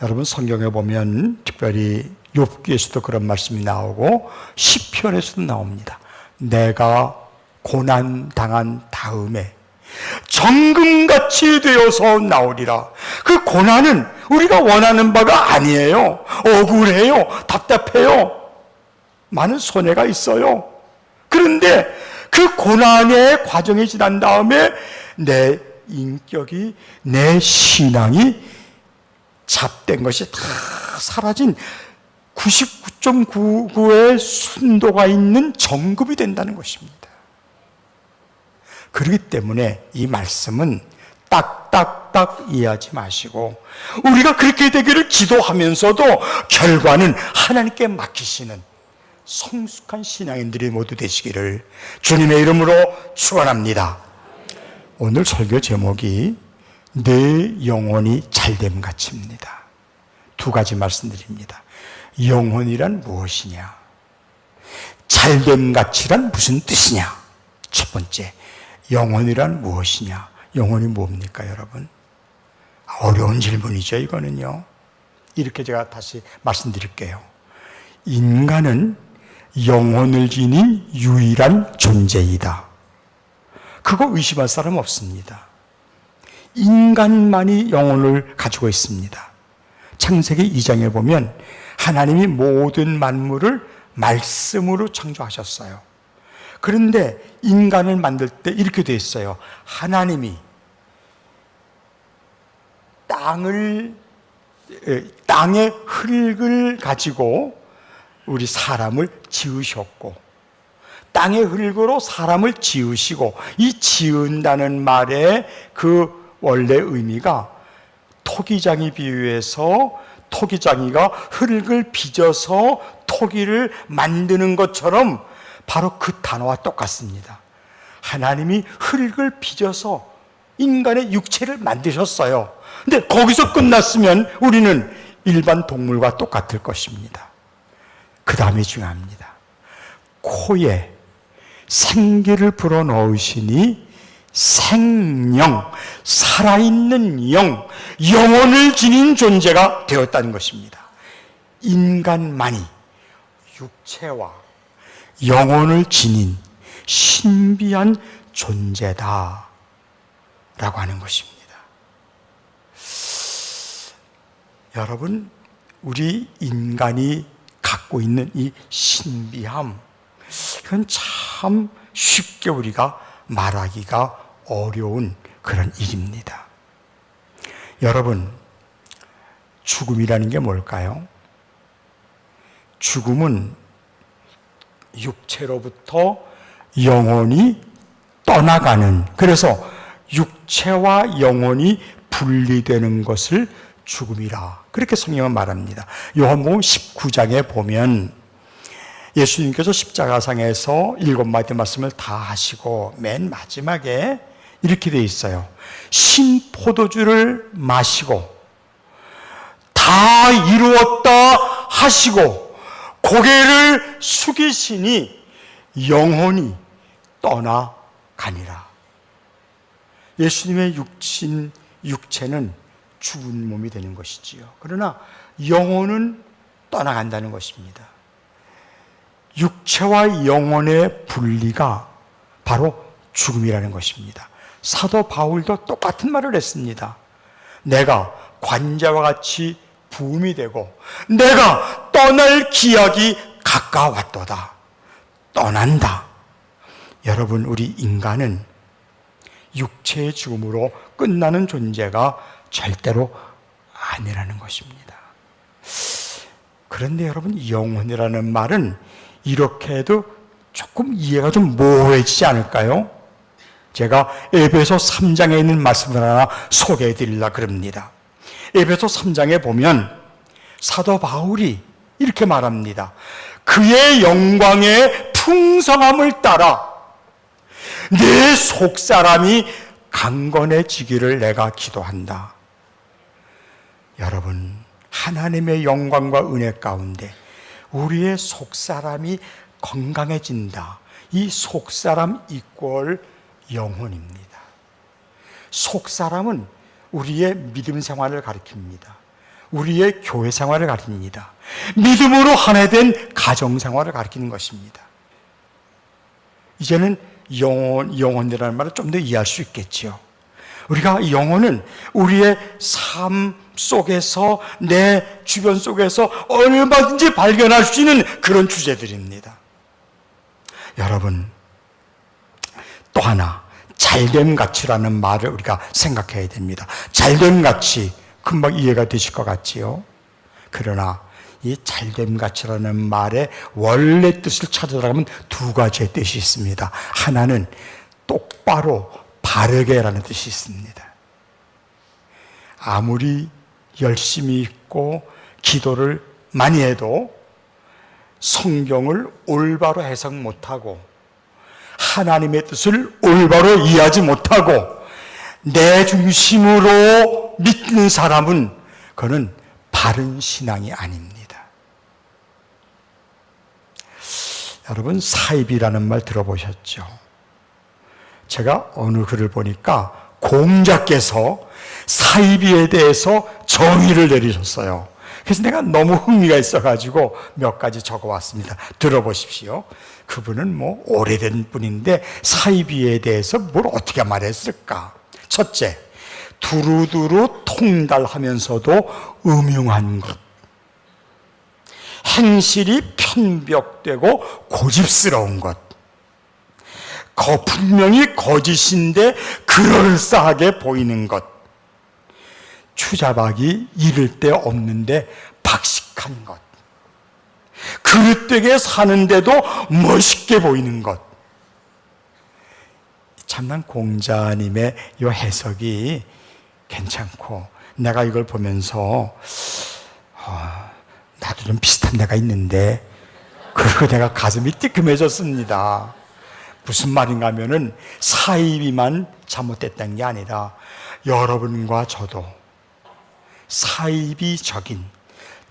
여러분, 성경에 보면 특별히 욥기에서도 그런 말씀이 나오고 시편에서도 나옵니다. 내가 고난 당한 다음에 정금같이 되어서 나오리라. 그 고난은 우리가 원하는 바가 아니에요. 억울해요. 답답해요. 많은 손해가 있어요. 그런데 그 고난의 과정이 지난 다음에 내 인격이, 내 신앙이 잡된 것이 다 사라진 99.99의 순도가 있는 정금이 된다는 것입니다. 그렇기 때문에 이 말씀은 딱딱딱 이해하지 마시고 우리가 그렇게 되기를 기도하면서도 결과는 하나님께 맡기시는 성숙한 신앙인들이 모두 되시기를 주님의 이름으로 축원합니다. 오늘 설교 제목이 내 영혼이 잘됨 같이입니다. 두 가지 말씀드립니다. 영혼이란 무엇이냐? 잘됨 같이란 무슨 뜻이냐? 첫 번째, 영혼이란 무엇이냐? 영혼이 뭡니까, 여러분? 어려운 질문이죠, 이거는요. 이렇게 제가 다시 말씀드릴게요. 인간은 영혼을 지닌 유일한 존재이다. 그거 의심할 사람 없습니다. 인간만이 영혼을 가지고 있습니다. 창세기 2장에 보면 하나님이 모든 만물을 말씀으로 창조하셨어요. 그런데 인간을 만들 때 이렇게 돼 있어요. 하나님이 땅의 흙을 가지고 우리 사람을 지으셨고, 땅의 흙으로 사람을 지으시고, 이 지은다는 말의 그 원래 의미가 토기장이 비유해서 토기장이가 흙을 빚어서 토기를 만드는 것처럼 바로 그 단어와 똑같습니다. 하나님이 흙을 빚어서 인간의 육체를 만드셨어요. 근데 거기서 끝났으면 우리는 일반 동물과 똑같을 것입니다. 그 다음이 중요합니다. 코에 생기를 불어넣으시니 생명, 살아있는 영, 영혼을 지닌 존재가 되었다는 것입니다. 인간만이 육체와 영혼을 지닌 신비한 존재다 라고 하는 것입니다. 여러분, 우리 인간이 갖고 있는 이 신비함, 이건 참 쉽게 우리가 말하기가 어려운 그런 일입니다. 여러분, 죽음이라는 게 뭘까요? 죽음은 육체로부터 영혼이 떠나가는, 그래서 육체와 영혼이 분리되는 것을 죽음이라 그렇게 성경은 말합니다. 요한복음 19장에 보면 예수님께서 십자가상에서 7마디 말씀을 다 하시고 맨 마지막에 이렇게 돼 있어요. 신포도주를 마시고 다 이루었다 하시고 고개를 숙이시니 영혼이 떠나가니라. 예수님의 육체는 죽은 몸이 되는 것이지요. 그러나 영혼은 떠나간다는 것입니다. 육체와 영혼의 분리가 바로 죽음이라는 것입니다. 사도 바울도 똑같은 말을 했습니다. 내가 관자와 같이 부음이 되고 내가 떠날 기약이 가까웠도다. 떠난다. 여러분, 우리 인간은 육체의 죽음으로 끝나는 존재가 절대로 아니라는 것입니다. 그런데 여러분, 영혼이라는 말은 이렇게 해도 조금 이해가 좀 모호해지지 않을까요? 제가 에베소 3장에 있는 말씀을 하나 소개해 드리려고 합니다. 에베소 3장에 보면 사도 바울이 이렇게 말합니다. 그의 영광의 풍성함을 따라 내 속사람이 강건해지기를 내가 기도한다. 여러분, 하나님의 영광과 은혜 가운데 우리의 속사람이 건강해진다. 이 속사람 이퀄 영혼입니다. 속사람은 우리의 믿음 생활을 가리킵니다. 우리의 교회 생활을 가리킵니다. 믿음으로 한해된 가정 생활을 가리키는 것입니다. 이제는 영혼이라는 말을 좀 더 이해할 수 있겠지요. 우리가 영혼은 우리의 삶 속에서, 내 주변 속에서 얼마든지 발견할 수 있는 그런 주제들입니다. 여러분, 또 하나 잘됨 가치라는 말을 우리가 생각해야 됩니다. 잘됨 가치, 금방 이해가 되실 것 같지요? 그러나 이 잘됨 가치라는 말의 원래 뜻을 찾아가면 두 가지의 뜻이 있습니다. 하나는 똑바로 바르게라는 뜻이 있습니다. 아무리 열심히 읽고 기도를 많이 해도 성경을 올바로 해석 못하고 하나님의 뜻을 올바로 이해하지 못하고 내 중심으로 믿는 사람은 그는 바른 신앙이 아닙니다. 여러분, 사입이라는 말 들어보셨죠? 제가 어느 글을 보니까 공자께서 사입이에 대해서 정의를 내리셨어요. 그래서 내가 너무 흥미가 있어가지고 몇 가지 적어왔습니다. 들어보십시오. 그분은 뭐 오래된 분인데 사입이에 대해서 뭘 어떻게 말했을까? 첫째, 두루두루 통달하면서도 음흉한 것. 행실이 편벽되고 고집스러운 것. 분명히 거짓인데 그럴싸하게 보이는 것. 추자박이 이를 데 없는데 박식한 것. 그릇되게 사는데도 멋있게 보이는 것. 참난 공자님의 이 해석이 괜찮고, 내가 이걸 보면서 나도 좀 비슷한 데가 있는데, 그리고 내가 가슴이 뜨끔해졌습니다. 무슨 말인가 하면은 사입이만 잘못됐다는 게 아니라 여러분과 저도 사입이 적인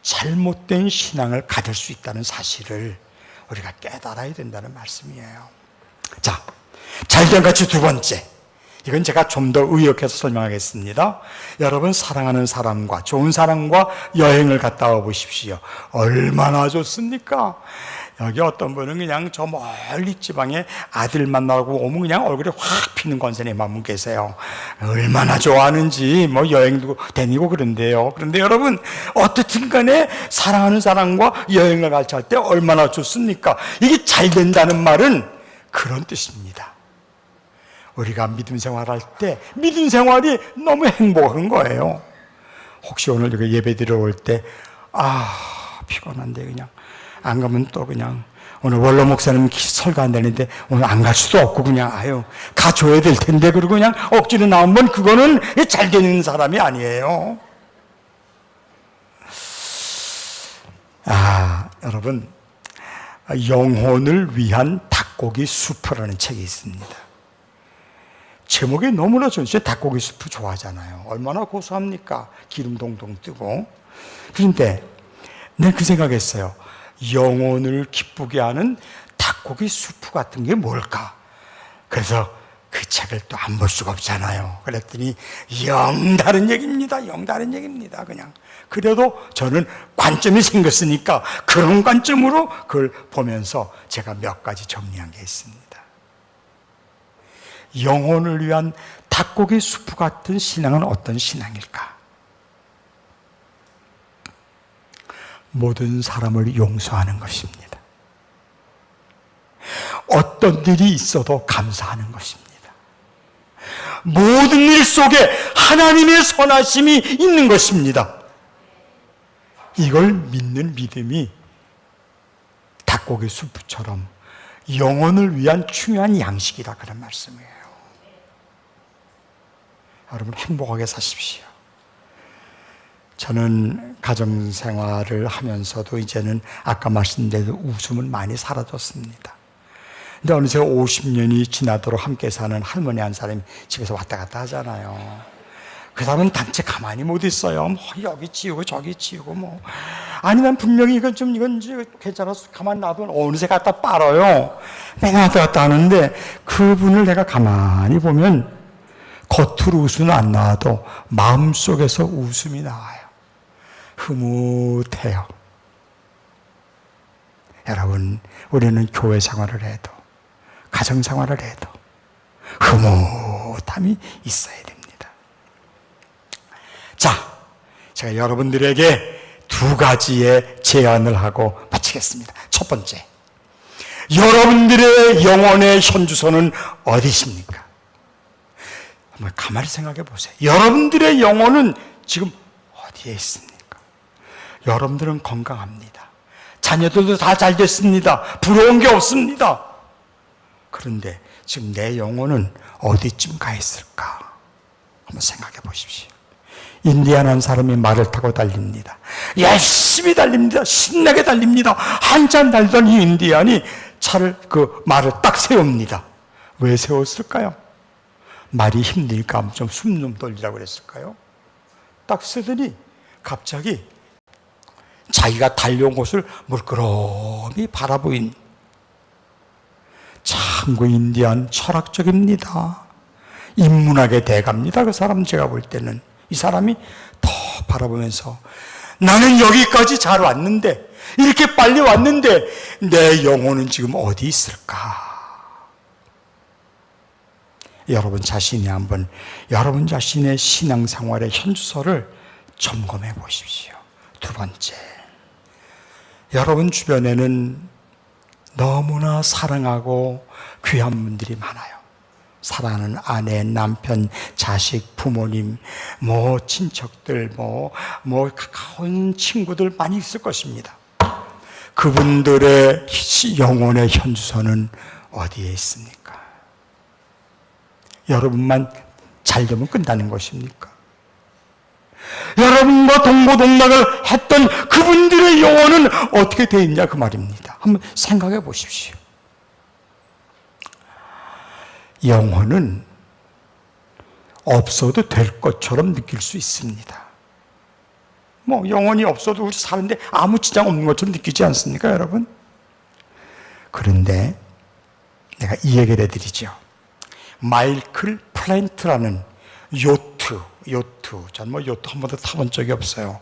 잘못된 신앙을 가질 수 있다는 사실을 우리가 깨달아야 된다는 말씀이에요. 자, 잘된 가치 두 번째. 이건 제가 좀 더 의역해서 설명하겠습니다. 여러분, 사랑하는 사람과 좋은 사람과 여행을 갔다 와 보십시오. 얼마나 좋습니까? 여기 어떤 분은 그냥 저 멀리 지방에 아들 만나고 오면 그냥 얼굴에 확 피는 권사님 한 분 계세요. 얼마나 좋아하는지 뭐 여행도 다니고 그런데요. 그런데 여러분, 어떻든 간에 사랑하는 사람과 여행을 같이 할 때 얼마나 좋습니까? 이게 잘 된다는 말은 그런 뜻입니다. 우리가 믿음 생활할 때 믿음 생활이 너무 행복한 거예요. 혹시 오늘 여기 예배 드려올 때 피곤한데 그냥 안 가면 또 그냥 오늘 원로 목사님 설교한다는데 오늘 안 갈 수도 없고 그냥 가줘야 될 텐데 그러고 그냥 억지로 나오면 그거는 잘 되는 사람이 아니에요. 여러분, 영혼을 위한 닭고기 수프라는 책이 있습니다. 제목이 너무나 좋죠. 닭고기 수프 좋아하잖아요. 얼마나 고소합니까? 기름 동동 뜨고. 그런데 내가 그 생각했어요. 영혼을 기쁘게 하는 닭고기 수프 같은 게 뭘까? 그래서 그 책을 또 안 볼 수가 없잖아요. 그랬더니 영 다른 얘기입니다. 영 다른 얘기입니다. 그냥. 그래도 저는 관점이 생겼으니까 그런 관점으로 그걸 보면서 제가 몇 가지 정리한 게 있습니다. 영혼을 위한 닭고기 수프 같은 신앙은 어떤 신앙일까? 모든 사람을 용서하는 것입니다. 어떤 일이 있어도 감사하는 것입니다. 모든 일 속에 하나님의 선하심이 있는 것입니다. 이걸 믿는 믿음이 닭고기 수프처럼 영혼을 위한 중요한 양식이다, 그런 말씀이에요. 여러분, 행복하게 사십시오. 저는 가정생활을 하면서도 이제는 아까 말씀드린 웃음은 많이 사라졌습니다. 근데 어느새 50년이 지나도록 함께 사는 할머니 한 사람이 집에서 왔다 갔다 하잖아요. 그 사람은 단체 가만히 못 있어요. 뭐 여기 치우고 저기 치우고 아니 난 분명히 이건 괜찮아서 가만히 놔두면 어느새 갖다 빨아요. 맨날 왔다 갔다 하는데 그분을 내가 가만히 보면 겉으로 웃음은 안 나와도 마음속에서 웃음이 나와요. 흐뭇해요. 여러분, 우리는 교회 생활을 해도 가정 생활을 해도 흐뭇함이 있어야 됩니다. 자, 제가 여러분들에게 두 가지의 제안을 하고 마치겠습니다. 첫 번째, 여러분들의 영혼의 현주소는 어디십니까? 한번 가만히 생각해 보세요. 여러분들의 영혼은 지금 어디에 있습니까? 여러분들은 건강합니다. 자녀들도 다 잘 됐습니다. 부러운 게 없습니다. 그런데 지금 내 영혼은 어디쯤 가 있을까? 한번 생각해 보십시오. 인디안 한 사람이 말을 타고 달립니다. 열심히 달립니다. 신나게 달립니다. 한참 달던 이 인디안이 말을 딱 세웁니다. 왜 세웠을까요? 말이 힘드니까 좀 숨 좀 돌리라고 그랬을까요? 딱 세더니 갑자기 자기가 달려온 곳을 물끄러미 바라보인, 참 그 인디안 철학적입니다. 인문학의 대가입니다. 그 사람 제가 볼 때는. 이 사람이 더 바라보면서 나는 여기까지 잘 왔는데, 이렇게 빨리 왔는데 내 영혼은 지금 어디 있을까? 여러분 자신이 한번 여러분 자신의 신앙생활의 현주소를 점검해 보십시오. 두 번째, 여러분 주변에는 너무나 사랑하고 귀한 분들이 많아요. 사랑하는 아내, 남편, 자식, 부모님, 친척들, 가까운 친구들 많이 있을 것입니다. 그분들의 영혼의 현주소는 어디에 있습니까? 여러분만 잘 되면 끝나는 것입니까? 여러분과 동고동락을 했던 그분들의 영혼은 어떻게 되어 있냐 그 말입니다. 한번 생각해 보십시오. 영혼은 없어도 될 것처럼 느낄 수 있습니다. 뭐 영혼이 없어도 우리 사는데 아무 지장 없는 것처럼 느끼지 않습니까, 여러분? 그런데 내가 이 얘기를 해드리죠. 마이클 플랜트라는 저는 뭐 요트 한 번도 타본 적이 없어요.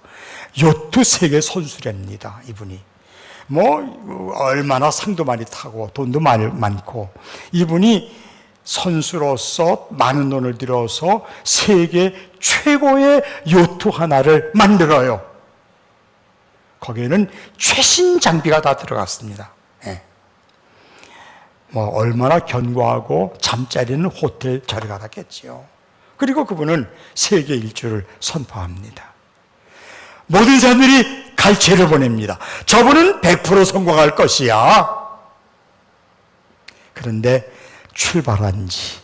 요트 세계 선수랍니다, 이분이. 뭐 얼마나 상도 많이 타고 돈도 많고, 이분이 선수로서 많은 돈을 들여서 세계 최고의 요트 하나를 만들어요. 거기에는 최신 장비가 다 들어갔습니다. 예. 뭐 얼마나 견고하고 잠자리는 호텔 저리 가라겠지요. 그리고 그분은 세계 일주를 선포합니다. 모든 사람들이 갈채를 보냅니다. 저분은 100% 성공할 것이야. 그런데 출발한 지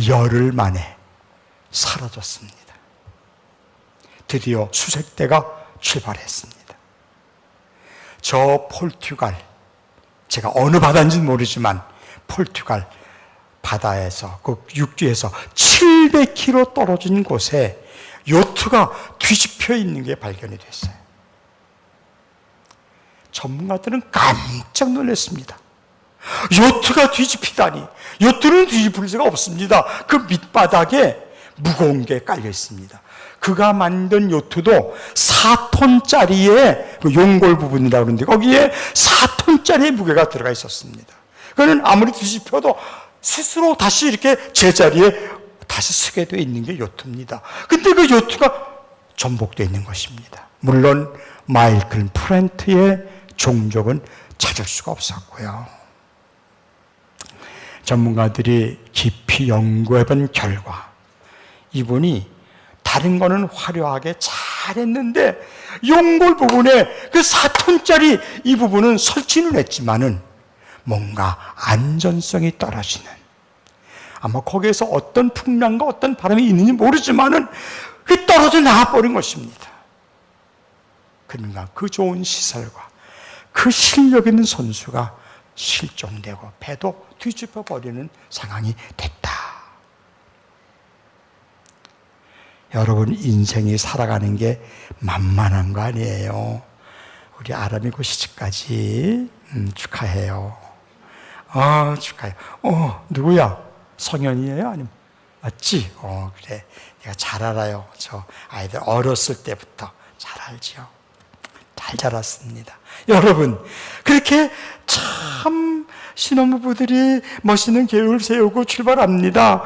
열흘 만에 사라졌습니다. 드디어 수색대가 출발했습니다. 저 포르투갈, 제가 어느 바다인지는 모르지만 포르투갈 바다에서, 그 육지에서 700km 떨어진 곳에 요트가 뒤집혀 있는 게 발견이 됐어요. 전문가들은 깜짝 놀랐습니다. 요트가 뒤집히다니. 요트는 뒤집힐 수가 없습니다. 그 밑바닥에 무거운 게 깔려 있습니다. 그가 만든 요트도 4톤짜리의 그 용골 부분이라고 그러는데 거기에 4톤짜리의 무게가 들어가 있었습니다. 그는 아무리 뒤집혀도 스스로 다시 이렇게 제자리에 다시 서게 되어 있는 게 요트입니다. 근데 그 요트가 전복되어 있는 것입니다. 물론 마이클 플랜트의 종족은 찾을 수가 없었고요. 전문가들이 깊이 연구해본 결과 이분이 다른 거는 화려하게 잘했는데 용골 부분에 그 4톤짜리 이 부분은 설치는 했지만은 뭔가 안전성이 떨어지는, 아마 거기에서 어떤 풍랑과 어떤 바람이 있는지 모르지만은 그 떨어져 나와버린 것입니다. 그러니까 그 좋은 시설과 그 실력 있는 선수가 실종되고 배도 뒤집어 버리는 상황이 됐다. 여러분, 인생이 살아가는 게 만만한 거 아니에요. 우리 아람이고 시집까지 축하해요. 축하해요. 누구야? 성현이에요? 아니면 맞지? 그래. 내가 잘 알아요. 저 아이들 어렸을 때부터 잘 알지요. 잘 자랐습니다. 여러분, 그렇게 참 신혼부부들이 멋있는 계획을 세우고 출발합니다.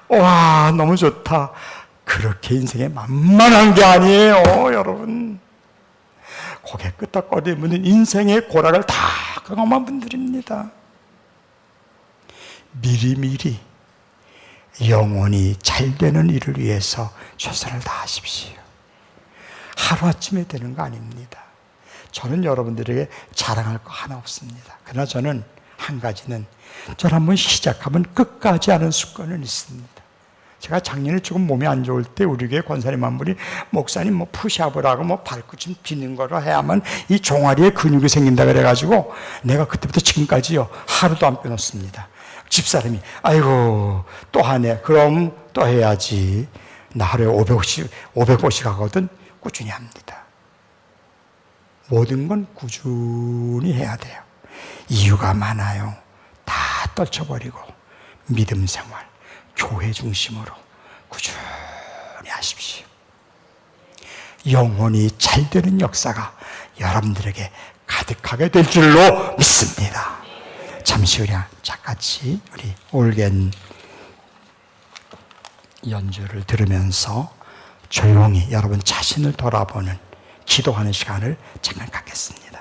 와, 너무 좋다. 그렇게 인생에 만만한 게 아니에요, 여러분. 고개 끄덕거리면 인생의 고락을 다 경험한 분들입니다. 미리미리 영원히 잘 되는 일을 위해서 최선을 다하십시오. 하루아침에 되는 거 아닙니다. 저는 여러분들에게 자랑할 거 하나 없습니다. 그러나 저는 한 가지는, 저는 한번 시작하면 끝까지 하는 습관은 있습니다. 제가 작년에 조금 몸이 안 좋을 때 우리 교회 권사님 한 분이, 목사님 뭐 푸시업을 하고 발꿈치 딛는 거로 해야만 이 종아리에 근육이 생긴다 그래가지고 내가 그때부터 지금까지요 하루도 안 빼놓습니다. 집사람이 아이고 또 하네. 그럼 또 해야지. 나 하루에 500번씩 하거든. 꾸준히 합니다. 모든 건 꾸준히 해야 돼요. 이유가 많아요. 다 떨쳐버리고 믿음 생활, 교회 중심으로 꾸준히 하십시오. 영원히 잘 되는 역사가 여러분들에게 가득하게 될 줄로 믿습니다. 잠시 후에 같이 우리 올겐 연주를 들으면서 조용히 여러분 자신을 돌아보는 기도하는 시간을 잠깐 갖겠습니다.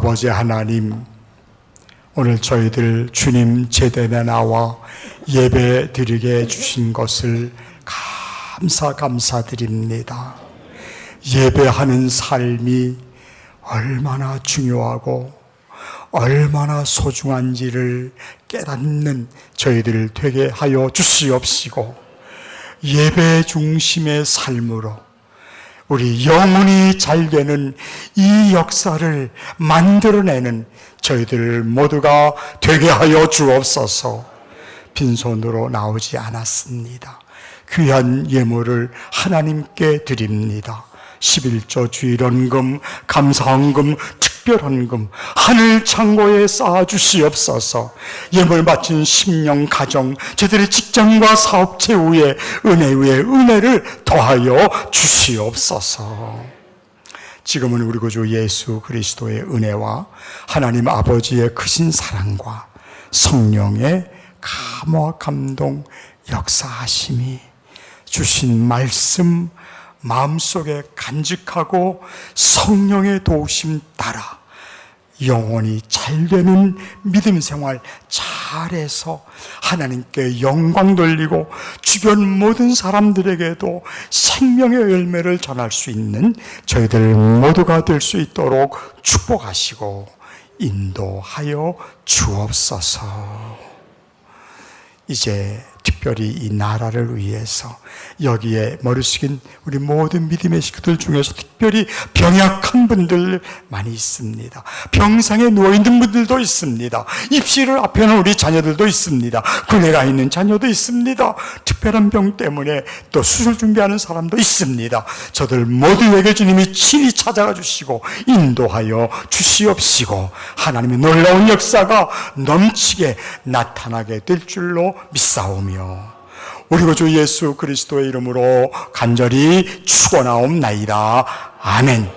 아버지 하나님, 오늘 저희들 주님 제단에 나와 예배 드리게 해주신 것을 감사드립니다. 예배하는 삶이 얼마나 중요하고 얼마나 소중한지를 깨닫는 저희들 되게 하여 주시옵시고, 예배 중심의 삶으로 우리 영혼이 잘 되는 이 역사를 만들어내는 저희들 모두가 되게 하여 주옵소서. 빈손으로 나오지 않았습니다. 귀한 예물을 하나님께 드립니다. 11조 주일헌금, 감사헌금, 특별헌금 하늘 창고에 쌓아 주시옵소서. 예물 바친 심령, 가정, 저들의 직장과 사업체 위에 은혜 위에 은혜를 더하여 주시옵소서. 지금은 우리 구주 예수 그리스도의 은혜와 하나님 아버지의 크신 사랑과 성령의 감화 감동 역사하심이 주신 말씀 마음속에 간직하고 성령의 도우심 따라 영원히 잘되는 믿음 생활 잘해서 하나님께 영광 돌리고 주변 모든 사람들에게도 생명의 열매를 전할 수 있는 저희들 모두가 될 수 있도록 축복하시고 인도하여 주옵소서. 이제 특별히 이 나라를 위해서 여기에 머리 숙인 우리 모든 믿음의 식구들 중에서 특별히 병약한 분들 많이 있습니다. 병상에 누워있는 분들도 있습니다. 입시를 앞에 놓은 우리 자녀들도 있습니다. 군에가 있는 자녀도 있습니다. 특별한 병 때문에 또 수술 준비하는 사람도 있습니다. 저들 모두에게 주님이 친히 찾아가 주시고 인도하여 주시옵시고 하나님의 놀라운 역사가 넘치게 나타나게 될 줄로 믿사오며 우리 구주 예수 그리스도의 이름으로 간절히 축원하옵나이다. 아멘.